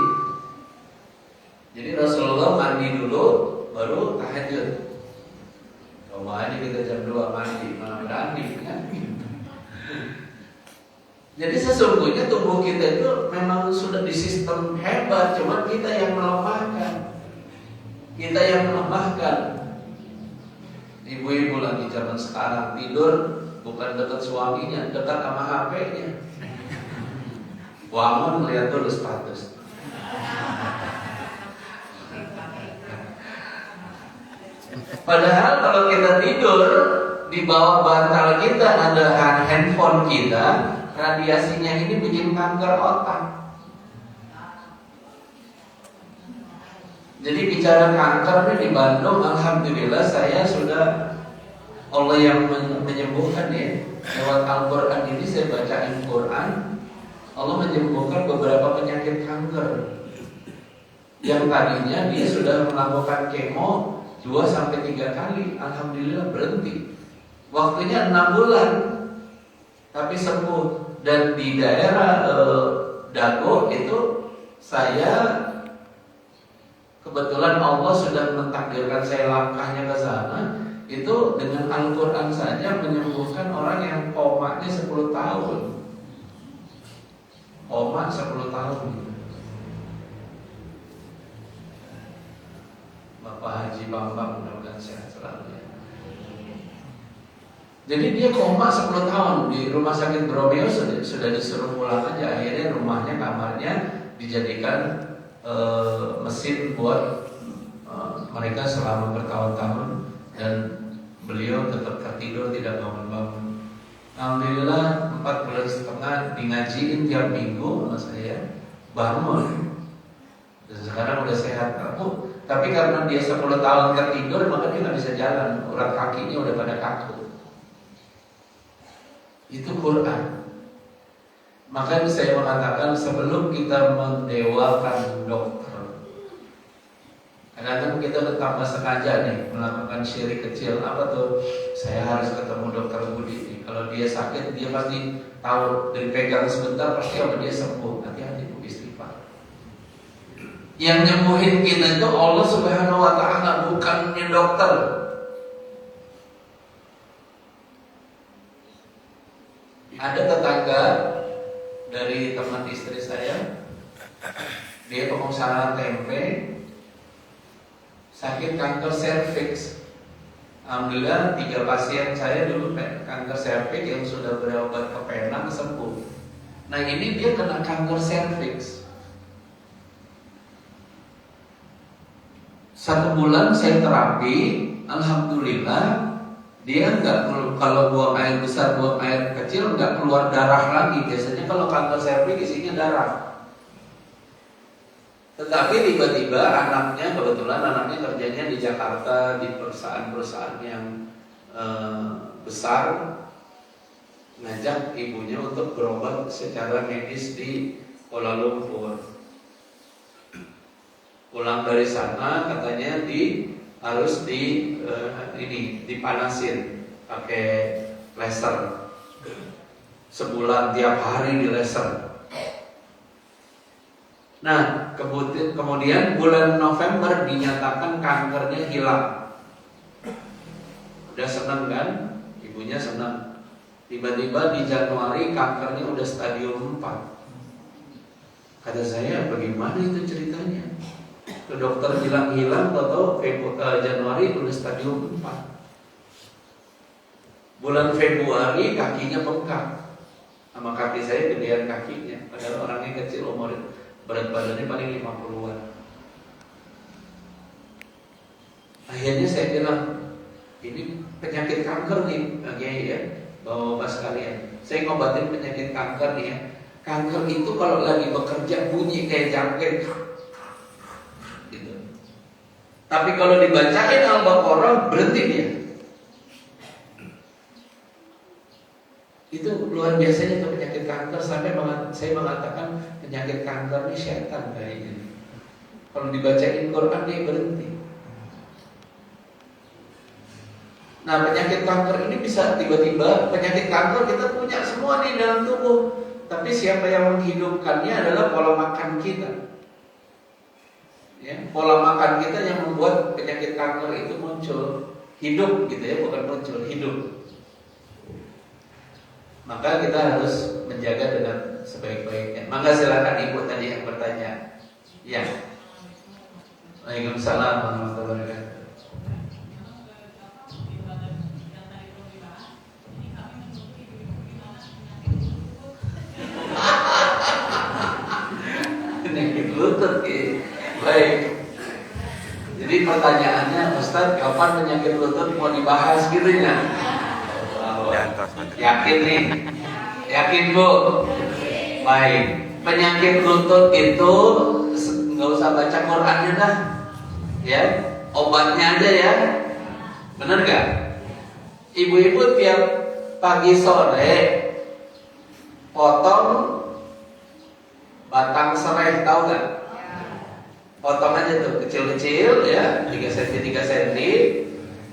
Jadi Rasulullah mandi dulu baru tahajud. Coba aja kita jam 2 mandi, malah berani kan? Jadi sesungguhnya tubuh kita itu memang sudah di sistem hebat, cuma kita yang melemahkan. Kita yang melemahkan. Ibu-ibu lagi zaman sekarang tidur bukan dekat suaminya, dekat sama HP-nya. Bangun lihat dulu status. Padahal kalau kita tidur di bawah bantal kita ada handphone kita, radiasinya ini bikin kanker otak. Jadi bicara kanker nih di Bandung, alhamdulillah saya sudah Allah yang menyembuhkan ya. Lewat Al-Quran ini saya bacain Quran, Allah menyembuhkan beberapa penyakit kanker yang tadinya dia sudah melakukan kemo 2-3 kali, alhamdulillah berhenti. Waktunya 6 bulan, tapi sembuh. Dan di daerah Dago itu saya kebetulan Allah sudah mentakdirkan saya langkahnya ke sana. Itu dengan Al-Quran saja menyembuhkan orang yang komanya 10 tahun. Koma 10 tahun. Bapak Haji Bambang mudah-mudahan sehat selalu ya. Jadi dia koma 10 tahun di rumah sakit Bromeo sudah disuruh pulang aja. Akhirnya rumahnya, kamarnya dijadikan mesin buat mereka selama bertahun-tahun, dan beliau tetap tertidur tidak bangun-bangun. Alhamdulillah 4 bulan setengah ngajiin tiap minggu sama saya, bangun. Dan sekarang udah sehat. Tapi karena dia 10 tahun tertidur, maka dia nggak bisa jalan. Urat kakinya udah pada kaku. Itu Quran. Maka saya mengatakan sebelum kita mendewakan dokter, kadang-kadang kita bertambah sengaja nih melakukan syirik kecil. Apa tuh? Saya harus ketemu dokter Budi nih. Kalau dia sakit, dia pasti tahu, dipegang sebentar pasti sama dia sembuh. Hati-hati Bu, istighfar. Yang nyembuhin kita itu Allah Subhanahu wa Ta'ala, bukannya dokter. Ada tetangga dari teman istri saya, dia pengusaha tempe, sakit kanker serviks. Alhamdulillah 3 pasien saya dulu kanker serviks yang sudah berobat ke Penang sembuh. Nah ini dia kena kanker serviks. 1 bulan saya terapi, alhamdulillah dia nggak, kalau buang air besar, buang air kecil nggak keluar darah lagi. Biasanya kalau kanker serviks isinya darah. Tetapi tiba-tiba anaknya, kebetulan anaknya kerjanya di Jakarta di perusahaan-perusahaan yang besar, ngajak ibunya untuk berobat secara medis di Kuala Lumpur. Pulang dari sana katanya harus dipanasin pakai laser. Sebulan tiap hari di laser. Nah, kemudian bulan November dinyatakan kankernya hilang. Udah seneng kan? Ibunya seneng. Tiba-tiba di Januari kankernya udah stadium 4. Kata saya, bagaimana itu ceritanya? Ke dokter bilang hilang, atau Januari udah stadium 4. Bulan Februari kakinya bengkak. Sama kaki saya gedean kakinya. Padahal orangnya kecil, berat badannya paling 50-an. Akhirnya saya bilang, ini penyakit kanker nih, Kiai ya, bapak-bapak sekalian. Saya ngobatin penyakit kanker nih ya. Kanker itu kalau lagi bekerja bunyi kayak jangkrik. Gitu. Tapi kalau dibacain Al-Baqarah berhenti dia. Itu luar biasanya tuh penyakit kanker, sampai saya mengatakan penyakit kanker ini setan kayaknya. Kalau dibacain Quran dia berhenti. Nah, penyakit kanker ini bisa tiba-tiba, penyakit kanker kita punya semua di dalam tubuh. Tapi siapa yang menghidupkannya adalah pola makan kita. Ya, pola makan kita yang membuat penyakit kanker itu muncul. Hidup gitu ya, bukan muncul, hidup. Maka kita harus menjaga dengan sebaik-baiknya. Maka silakan ibu tadi yang bertanya. Ya. Waalaikumsalam warahmatullahi wabarakatuh. Lutut ya. Baik. Jadi pertanyaannya, Ustaz, kapan penyakit lutut mau dibahas gitu ya? Yakin nih? Yakin Bu? Baik. Penyakit lutut itu nggak usah baca Qurannya dah, ya. Obatnya aja ya. Bener nggak? Ibu-ibu tiap pagi sore potong batang serai, tahu nggak? Potong aja tuh kecil-kecil ya, 3 cm 3 cm.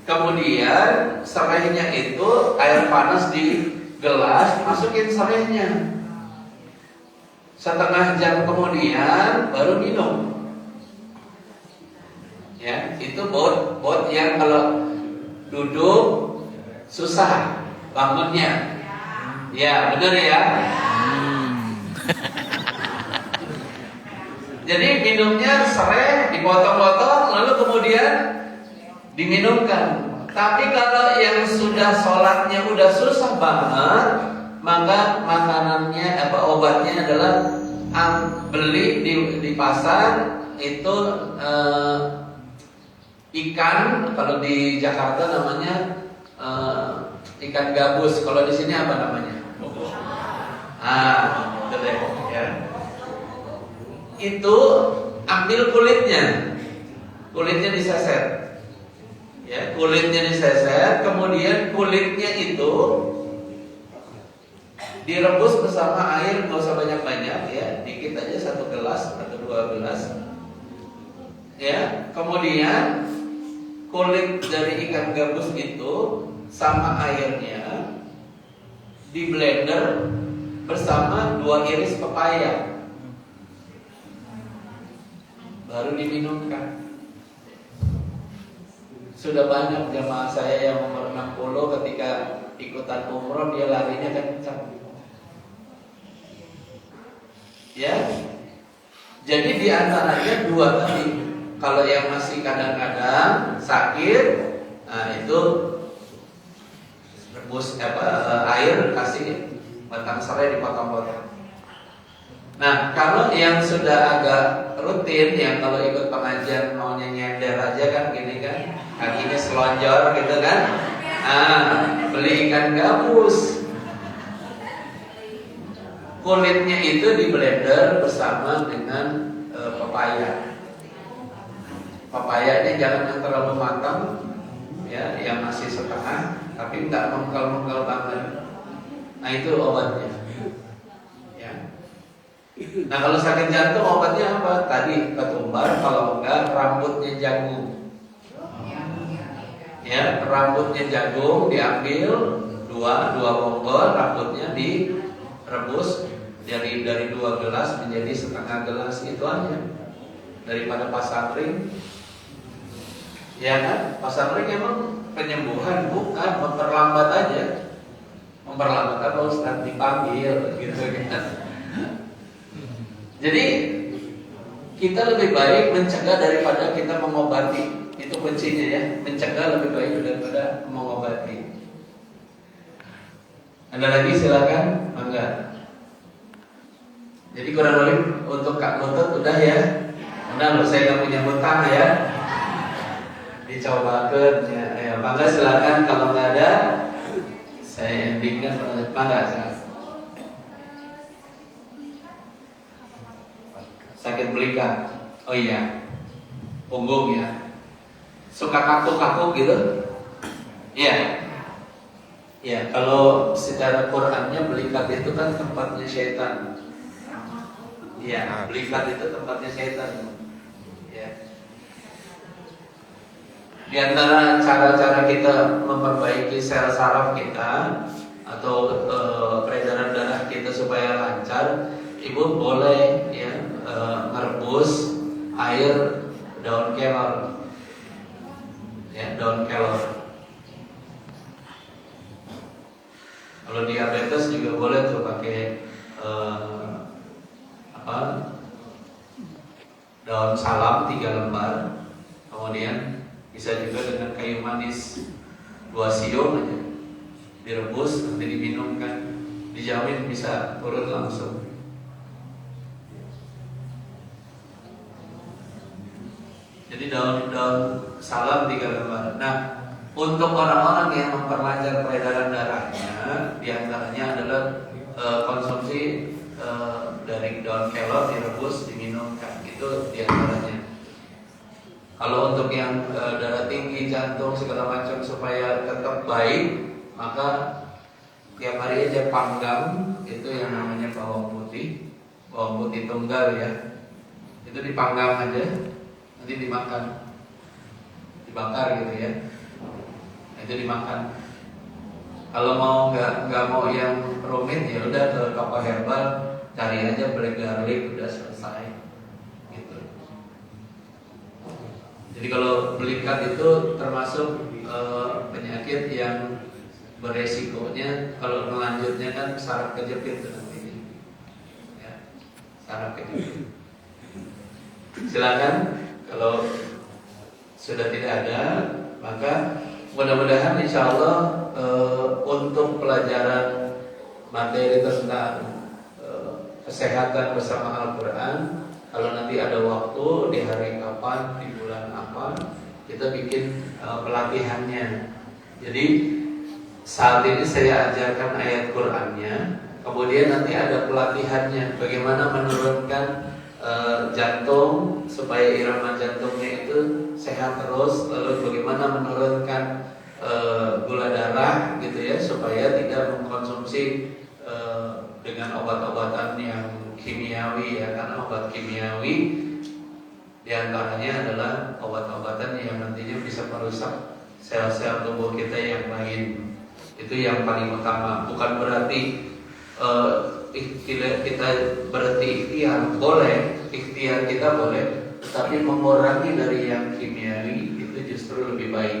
Kemudian serainya itu air panas di gelas, masukin serainya. Setengah jam kemudian baru minum. Ya, itu bot yang kalau duduk susah bangunnya. Ya, benar ya. Jadi minumnya serai, dipotong-potong, lalu kemudian diminumkan. Tapi kalau yang sudah sholatnya udah susah banget, maka makanannya obatnya adalah beli di pasar itu ikan. Kalau di Jakarta namanya ikan gabus. Kalau di sini apa namanya? Betul ya. Itu ambil kulitnya diseset, ya, kulitnya diseset, kemudian kulitnya itu direbus bersama air, nggak usah banyak-banyak ya, dikit aja, 1 gelas atau 2 gelas, ya, kemudian kulit dari ikan gabus itu sama airnya di blender bersama 2 iris pepaya. Baru diminumkan. Sudah banyak jamaah saya yang umur 60 ketika ikutan umroh dia larinya kencang. Ya. Jadi di antaranya 2 tadi. Kalau yang masih kadang-kadang sakit, nah itu rebus air, kasih batang serai dipotong-potong. Nah, kalau yang sudah agak rutin, yang kalau ikut pengajian maunya nyender aja kan gini kan, kakinya selonjor gitu kan, beli ikan gabus, kulitnya itu di blender bersama dengan pepaya. Pepayanya jangan yang terlalu matang, ya, yang masih setengah, tapi nggak mengkal-mengkal banget. Nah itu obatnya. Nah kalau sakit jantung obatnya apa? Tadi ketumbar, kalau enggak rambutnya jagung. Ya, rambutnya jagung diambil 2 bonggol, rambutnya direbus dari 2 gelas menjadi setengah gelas, itu aja. Daripada pasang ring. Ya kan? Pasang ring emang penyembuhan, bukan memperlambat aja. Memperlambat apa Ustaz? Dipanggil gitu kan. Jadi kita lebih baik mencegah daripada kita mengobati. Itu kuncinya ya, mencegah lebih baik daripada mengobati. Ada lagi silakan, mangga. Jadi kurang lebih untuk Kak Lutut udah ya. Udah loh, saya nggak punya hutang ya. Dicobakan ya, mangga silakan, kalau nggak ada saya endingkan, mangga. Sakit belika, oh iya, punggung ya, suka kaku-kaku gitu, iya, ya. Kalau secara Qurannya belikat itu kan tempatnya syaitan, iya, belikat itu tempatnya syaitan, ya. Di antara cara-cara kita memperbaiki sel saraf kita atau peredaran darah kita supaya lancar, ibu boleh ya merebus air daun kelor, ya daun kelor. Kalau diabetes juga boleh tuh pakai daun salam 3 lembar, kemudian bisa juga dengan kayu manis 2 siung aja direbus, nanti diminumkan, dijamin bisa turun langsung. Jadi daun salam 3 lembar. Nah, untuk orang-orang yang memperlancar peredaran darahnya, diantaranya adalah konsumsi dari daun kelor direbus diminumkan, itu diantaranya. Kalau untuk yang darah tinggi, jantung segala macam supaya tetap baik, maka tiap hari aja panggang itu yang namanya bawang putih tunggal ya. Itu dipanggang aja, nanti dimakan, dibakar gitu ya. Itu dimakan. Kalau mau nggak mau yang rumit ya udah ke toko herbal, cari aja black garlic, udah selesai. Gitu. Jadi kalau belikat itu termasuk penyakit yang beresikonya kalau melanjutnya kan saraf kejepit nanti. Ya, saraf kejepit. Silakan kalau sudah tidak ada, maka mudah-mudahan insya Allah untuk pelajaran materi tentang kesehatan bersama Al-Quran, kalau nanti ada waktu di hari kapan, di bulan apa, kita bikin pelatihannya. Jadi saat ini saya ajarkan ayat Qurannya, kemudian nanti ada pelatihannya, bagaimana menurunkan jantung supaya irama jantungnya itu sehat terus, lalu bagaimana menurunkan gula darah gitu ya, supaya tidak mengkonsumsi dengan obat-obatan yang kimiawi ya, karena obat kimiawi diantaranya adalah obat-obatan yang nantinya bisa merusak sel-sel tubuh kita yang lain. Itu yang paling utama. Bukan berarti kita berarti ikhtiar boleh, ikhtiar kita boleh, tetapi mengurangi dari yang kimiawi itu justru lebih baik.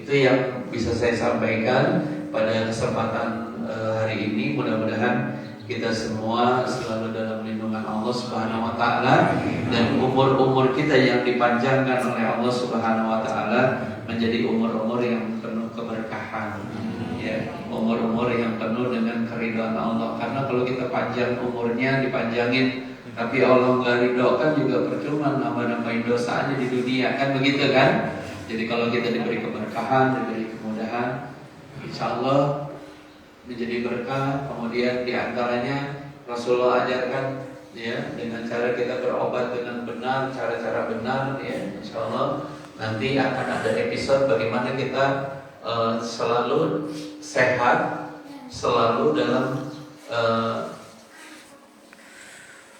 Itu yang bisa saya sampaikan pada kesempatan hari ini. Mudah-mudahan kita semua selalu dalam lindungan Allah Subhanahu wa taala, dan umur-umur kita yang dipanjangkan oleh Allah Subhanahu wa taala menjadi umur-umur yang penuh keberkahan. Ya, umur-umur yang penuh dengan keridhaan Allah. Karena kalau kita panjang umurnya, dipanjangin, tapi Allah nggak ridhokan juga percuma, nambah-nambahin dosanya di dunia, kan begitu kan? Jadi kalau kita diberi keberkahan, diberi kemudahan, insya Allah menjadi berkah. Kemudian diantaranya Rasulullah ajarkan ya, dengan cara kita berobat dengan benar, cara-cara benar ya, insya Allah nanti akan ada episode bagaimana kita selalu sehat, selalu dalam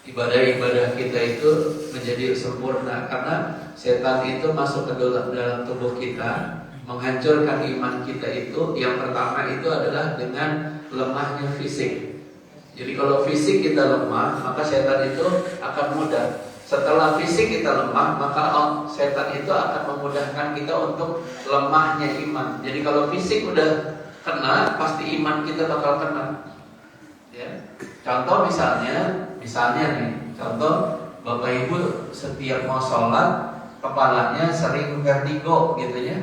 ibadah-ibadah kita itu menjadi sempurna. Karena setan itu masuk ke dalam tubuh kita, menghancurkan iman kita itu. Yang pertama itu adalah dengan lemahnya fisik. Jadi kalau fisik kita lemah, maka setan itu akan mudah. Setelah fisik kita lemah, maka setan itu akan memudahkan kita untuk lemahnya iman. Jadi kalau fisik udah kena, pasti iman kita bakal kena. Ya. Contoh misalnya nih, contoh Bapak Ibu setiap mau sholat, kepalanya sering vertigo gitu ya.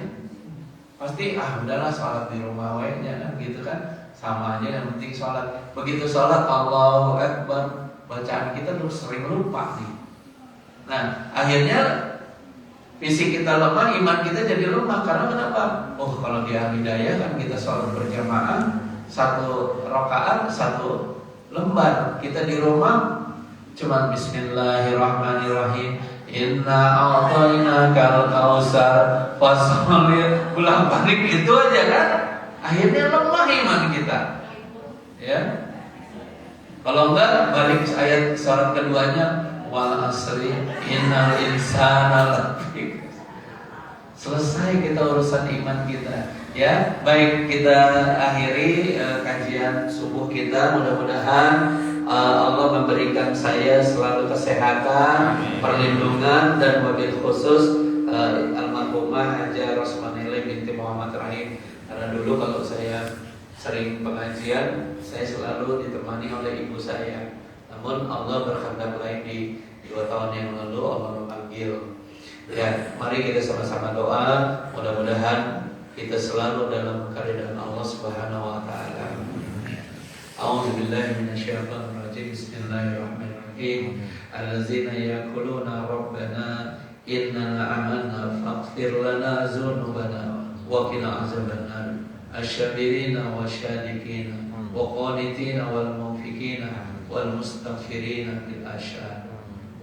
Pasti udahlah sholat di rumah wenya kan gitu kan, sama aja yang penting sholat. Begitu sholat Allahu Akbar, bacaan kita terus sering lupa nih. Nah akhirnya fisik kita lemah, iman kita jadi lemah. Karena kenapa? Kalau di Al-Hidayah kan kita sholat berjamaah, 1 rakaat 1 lembar. Kita di rumah cuma Bismillahirrahmanirrahim, Inna a'tainakal kautsar fasholli, ulang-balik itu aja kan. Akhirnya lemah iman kita. Ya. Kalau enggak balik ayat surat keduanya, wal asri innal insana lafi. Selesai kita urusan iman kita. Ya, baik kita akhiri kajian subuh kita. Mudah-mudahan Allah memberikan saya selalu kesehatan, perlindungan, dan wabil khusus almarhumah Haja Rosmanile binti Muhammad Rahim. Karena dulu kalau saya sering pengajian, saya selalu ditemani oleh ibu saya. Namun Allah berkehendak lain di 2 tahun yang lalu Allah memanggil. Ya, mari kita sama-sama doa. Mudah-mudahan kita selalu dalam keridhaan Allah Subhanahu wa taala. A'udzubillahi minasyaitonir rajim. Bismillahirrahmanirrahim. Allazina yaquluna rabbana innana amanna faghfir lana dzunubana wa qina azabannar. Asy-syabirina wasyadiqina wa qanitina wal munfikina wal mustaghfirina bil asyar.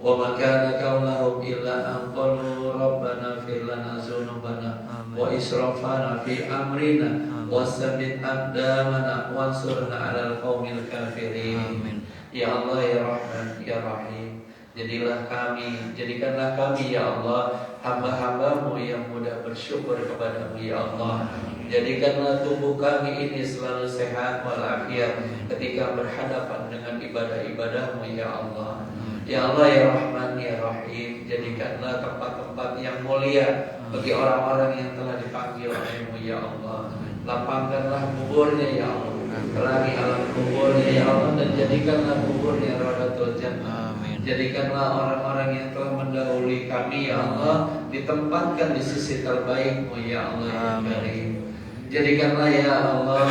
Wa ma kana qawluhum illa an qalu rabbana fir lana dzunubana wa israfana fi amrina wasabbit aqdamana wansurna 'alal qaumil kafirin. Ya Allah, ya Rahman, ya Rahim, jadikanlah kami ya Allah hamba-hambamu yang mudah bersyukur kepadamu ya Allah. Jadikanlah tubuh kami ini selalu sehat walafiat ketika berhadapan dengan ibadah-ibadahmu ya Allah. Ya Allah, ya Rahman, ya Rahim, jadikanlah tempat-tempat yang mulia bagi orang-orang yang telah dipanggil oleh-Mu ya Allah. Lapangkanlah kuburnya ya Allah, terangi alam kuburnya ya Allah, dan jadikanlah kuburnya Raudatul Jannah. Jadikanlah orang-orang yang telah mendahului kami ya Allah ditempatkan di sisi terbaik-Mu ya Allah ya Karim. Jadikanlah ya Allah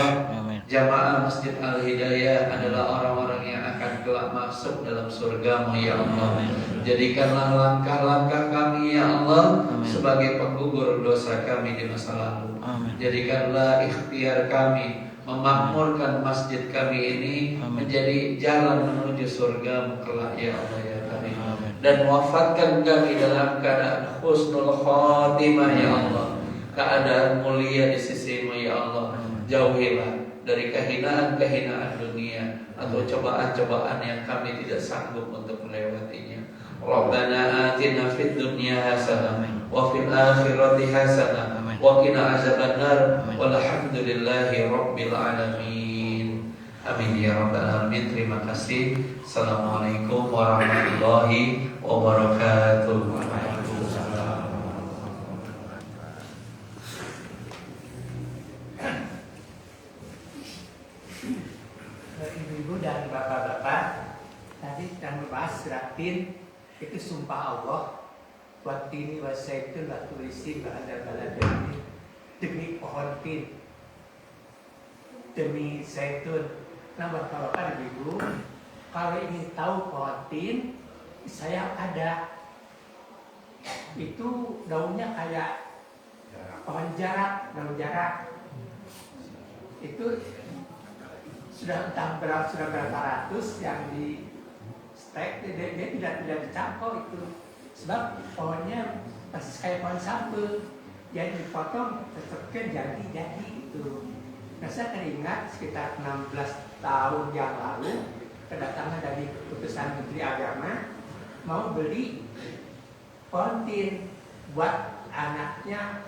jamaah Masjid Al-Hidayah adalah orang-orang yang akan kelak masuk dalam surga-Mu ya Allah. Jadikanlah langkah-langkah kami ya Allah sebagai penggugur dosa kami di masa lalu. Jadikanlah ikhtiar kami memakmurkan masjid kami ini menjadi jalan menuju surga-Mu kelak ya Allah ya Karim. Dan wafatkan kami dalam keadaan husnul khatimah ya Allah, keadaan mulia di sisi-Mu ya Allah. Jauhilah dari kehinaan-kehinaan dunia atau cobaan-cobaan yang kami tidak sanggup untuk melewatinya. Rabbana atina fid dunya hasanah wa fil akhirati hasanah wa qina azabannar walhamdulillahi rabbil alamin. Amin ya rabbal alamin. Terima kasih. Assalamualaikum warahmatullahi wabarakatuh. Ibu-ibu dan bapak-bapak, tadi kita membahas siratin itu sumpah Allah, watini wasaitun waturisin wa'ada baladani, demi pohon tin, demi zaitun. Nah bapak-bapak dan ibu, kalau ingin tahu pohon tin, saya ada. Itu daunnya kayak pohon jarak, daun jarak. Itu sudah berapa ratus yang di stek, dia tidak dicangkok itu, sebab pohonnya persis kayak pohon sampel, yang dipotong tetapnya jadi itu. Nah saya teringat sekitar 16 tahun yang lalu kedatangan dari keputusan Menteri Agama mau beli pohon tin buat anaknya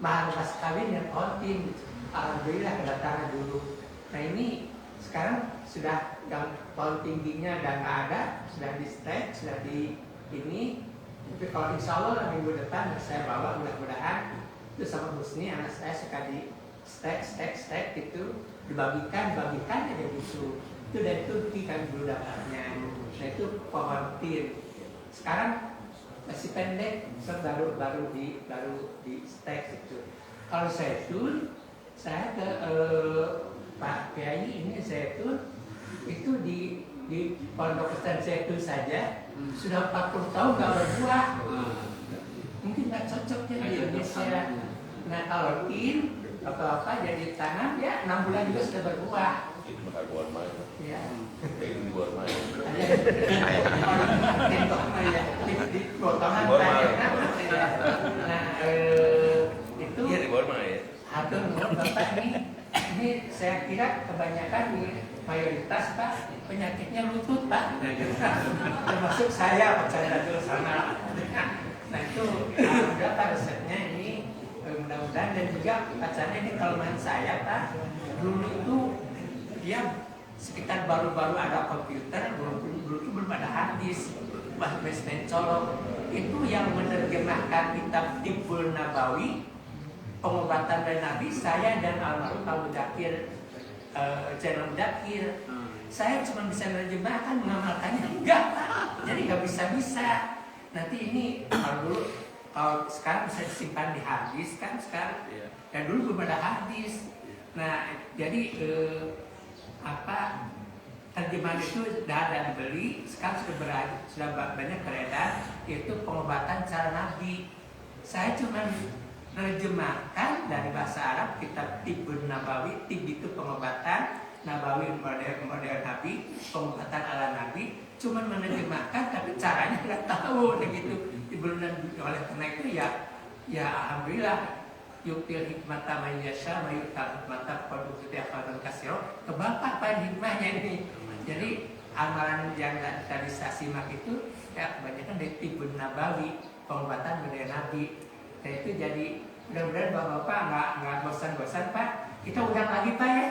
mahar mas kawin yang pohon tin. Alhamdulillah kedatangan dulu. Nah ini sekarang sudah yang pohon tingginya dan ada, sudah di stek, sudah di ini. Tapi kalau insya Allah minggu depan saya bawa, mudah-mudahan itu sama Husni anak saya suka di stek itu dibagikan aja gitu. Itu dari Turki kan dulu dapatnya. Nah itu pohon tin. Sekarang masih pendek, baru di stek itu. Kalau zaitun, saya ke Pak Kiai ini zaitun itu di pondok pesantren zaitun saja sudah 40 tahun nggak berbuah. Mungkin nggak cocok ya di Indonesia. Nah kalau tin atau apa jadi tanam ya 6 bulan juga sudah berbuah. Ya. Di potongan saja. Nah itu. Iya di Borma ya. Hatur Bapak ini saya kira kebanyakan mayoritas Pak penyakitnya lutut Pak, termasuk saya percaya dulu sana. Nah itu berapa resepnya ini mudah-mudahan. Dan juga pacarnya ini kelemahan saya Pak, dulu itu dia sekitar baru-baru ada komputer, belum ada hadis, bahas mencolok. Itu yang menerjemahkan kitab Tibbul Nabawi, pengobatan dari Nabi, saya dan almarhum Pak Mudakir, Channel Mudakir. Saya cuma bisa menerjemahkan, mengamalkannya enggak Pak. Jadi nggak bisa. Nanti ini kalau sekarang bisa disimpan di hadis kan sekarang. Dan dulu belum ada hadis. Nah, jadi terjemahan itu sudah ada dibeli, sekarang sudah banyak beredar, yaitu pengobatan cara Nabi. Saya cuma menerjemahkan dari bahasa Arab kitab Tibbun Nabawi. Tib itu pengobatan, Nabawi model Nabi, pengobatan ala Nabi. Cuma menerjemahkan, tapi caranya nggak tahu, begitu. Oleh karena itu ya alhamdulillah. Yuktil hikmata mayyasha wa yuktal hikmata qadukti afadan kasiro. Kebapak hikmahnya ini. Jadi amalan yang tadi saya simak itu ya kebanyakan dari Tibbun Nabawi, pengobatan model Nabi. Dan itu jadi mudah-mudahan bapak-bapak nggak bosan-bosan Pak. Kita ulang lagi Pak ya.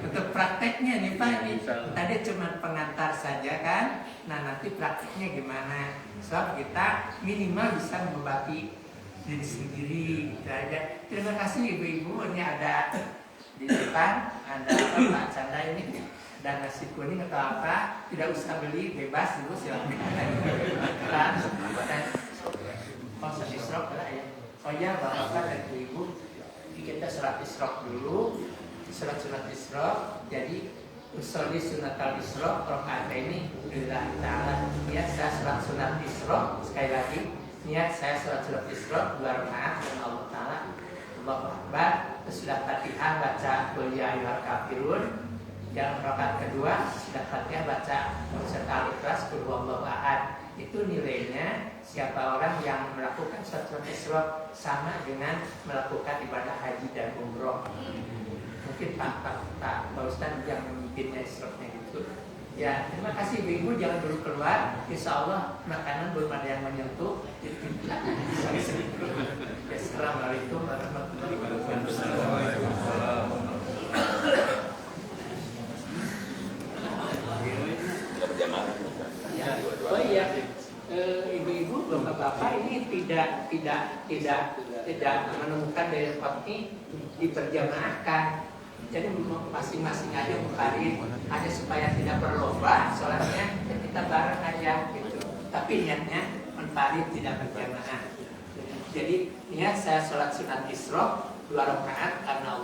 Untuk prakteknya nih Pak ini. Tadi cuma pengantar saja kan. Nah nanti prakteknya gimana? Sebab kita minimal bisa mengobati diri sendiri gitu aja. Terima kasih ibu-ibu, ini ada di depan ada Pak Chandra ini dan nasi kuning atau apa, tidak usah beli, bebas ibu silakan. Dan konsep isrok lah ya. Oh ya bapak dan ibu, kita sholat isrok dulu, sholat sunat isrok. Jadi usolli sunatal isrok rokaat ini lillahi ta'ala. Ya saya sholat sunat isrok sekali lagi. Niat saya sholat sunat isra 2 rakaat dengan Allah Ta'ala. Allahu Akbar. Sudah Fatihah baca Qul ya ayyuhal kafirun. Yang rakaat kedua sudah Fatihah baca Surat Al-Ikhlas Qul huwallahu ahad. Itu nilainya siapa orang yang melakukan sholat sunat isra sama dengan melakukan ibadah haji dan umroh. Mungkin Pak Ustaz yang memimpinnya isroknya gitu. Ya, terima kasih ibu-ibu, jangan dulu keluar. Insya Allah makanan belum ada yang menyentuh. Assalamualaikum warahmatullahi wabarakatuh. Oh iya, ibu-ibu, bapak-bapak ini tidak menemukan dari ini diperjamaahkan. Jadi masing-masing aja mukarin aja supaya tidak berlomba sholatnya, kita bareng aja gitu. Tapi niatnya munfarid tidak berjamaah. Jadi niat saya sholat sunat isra 2 rakaat karena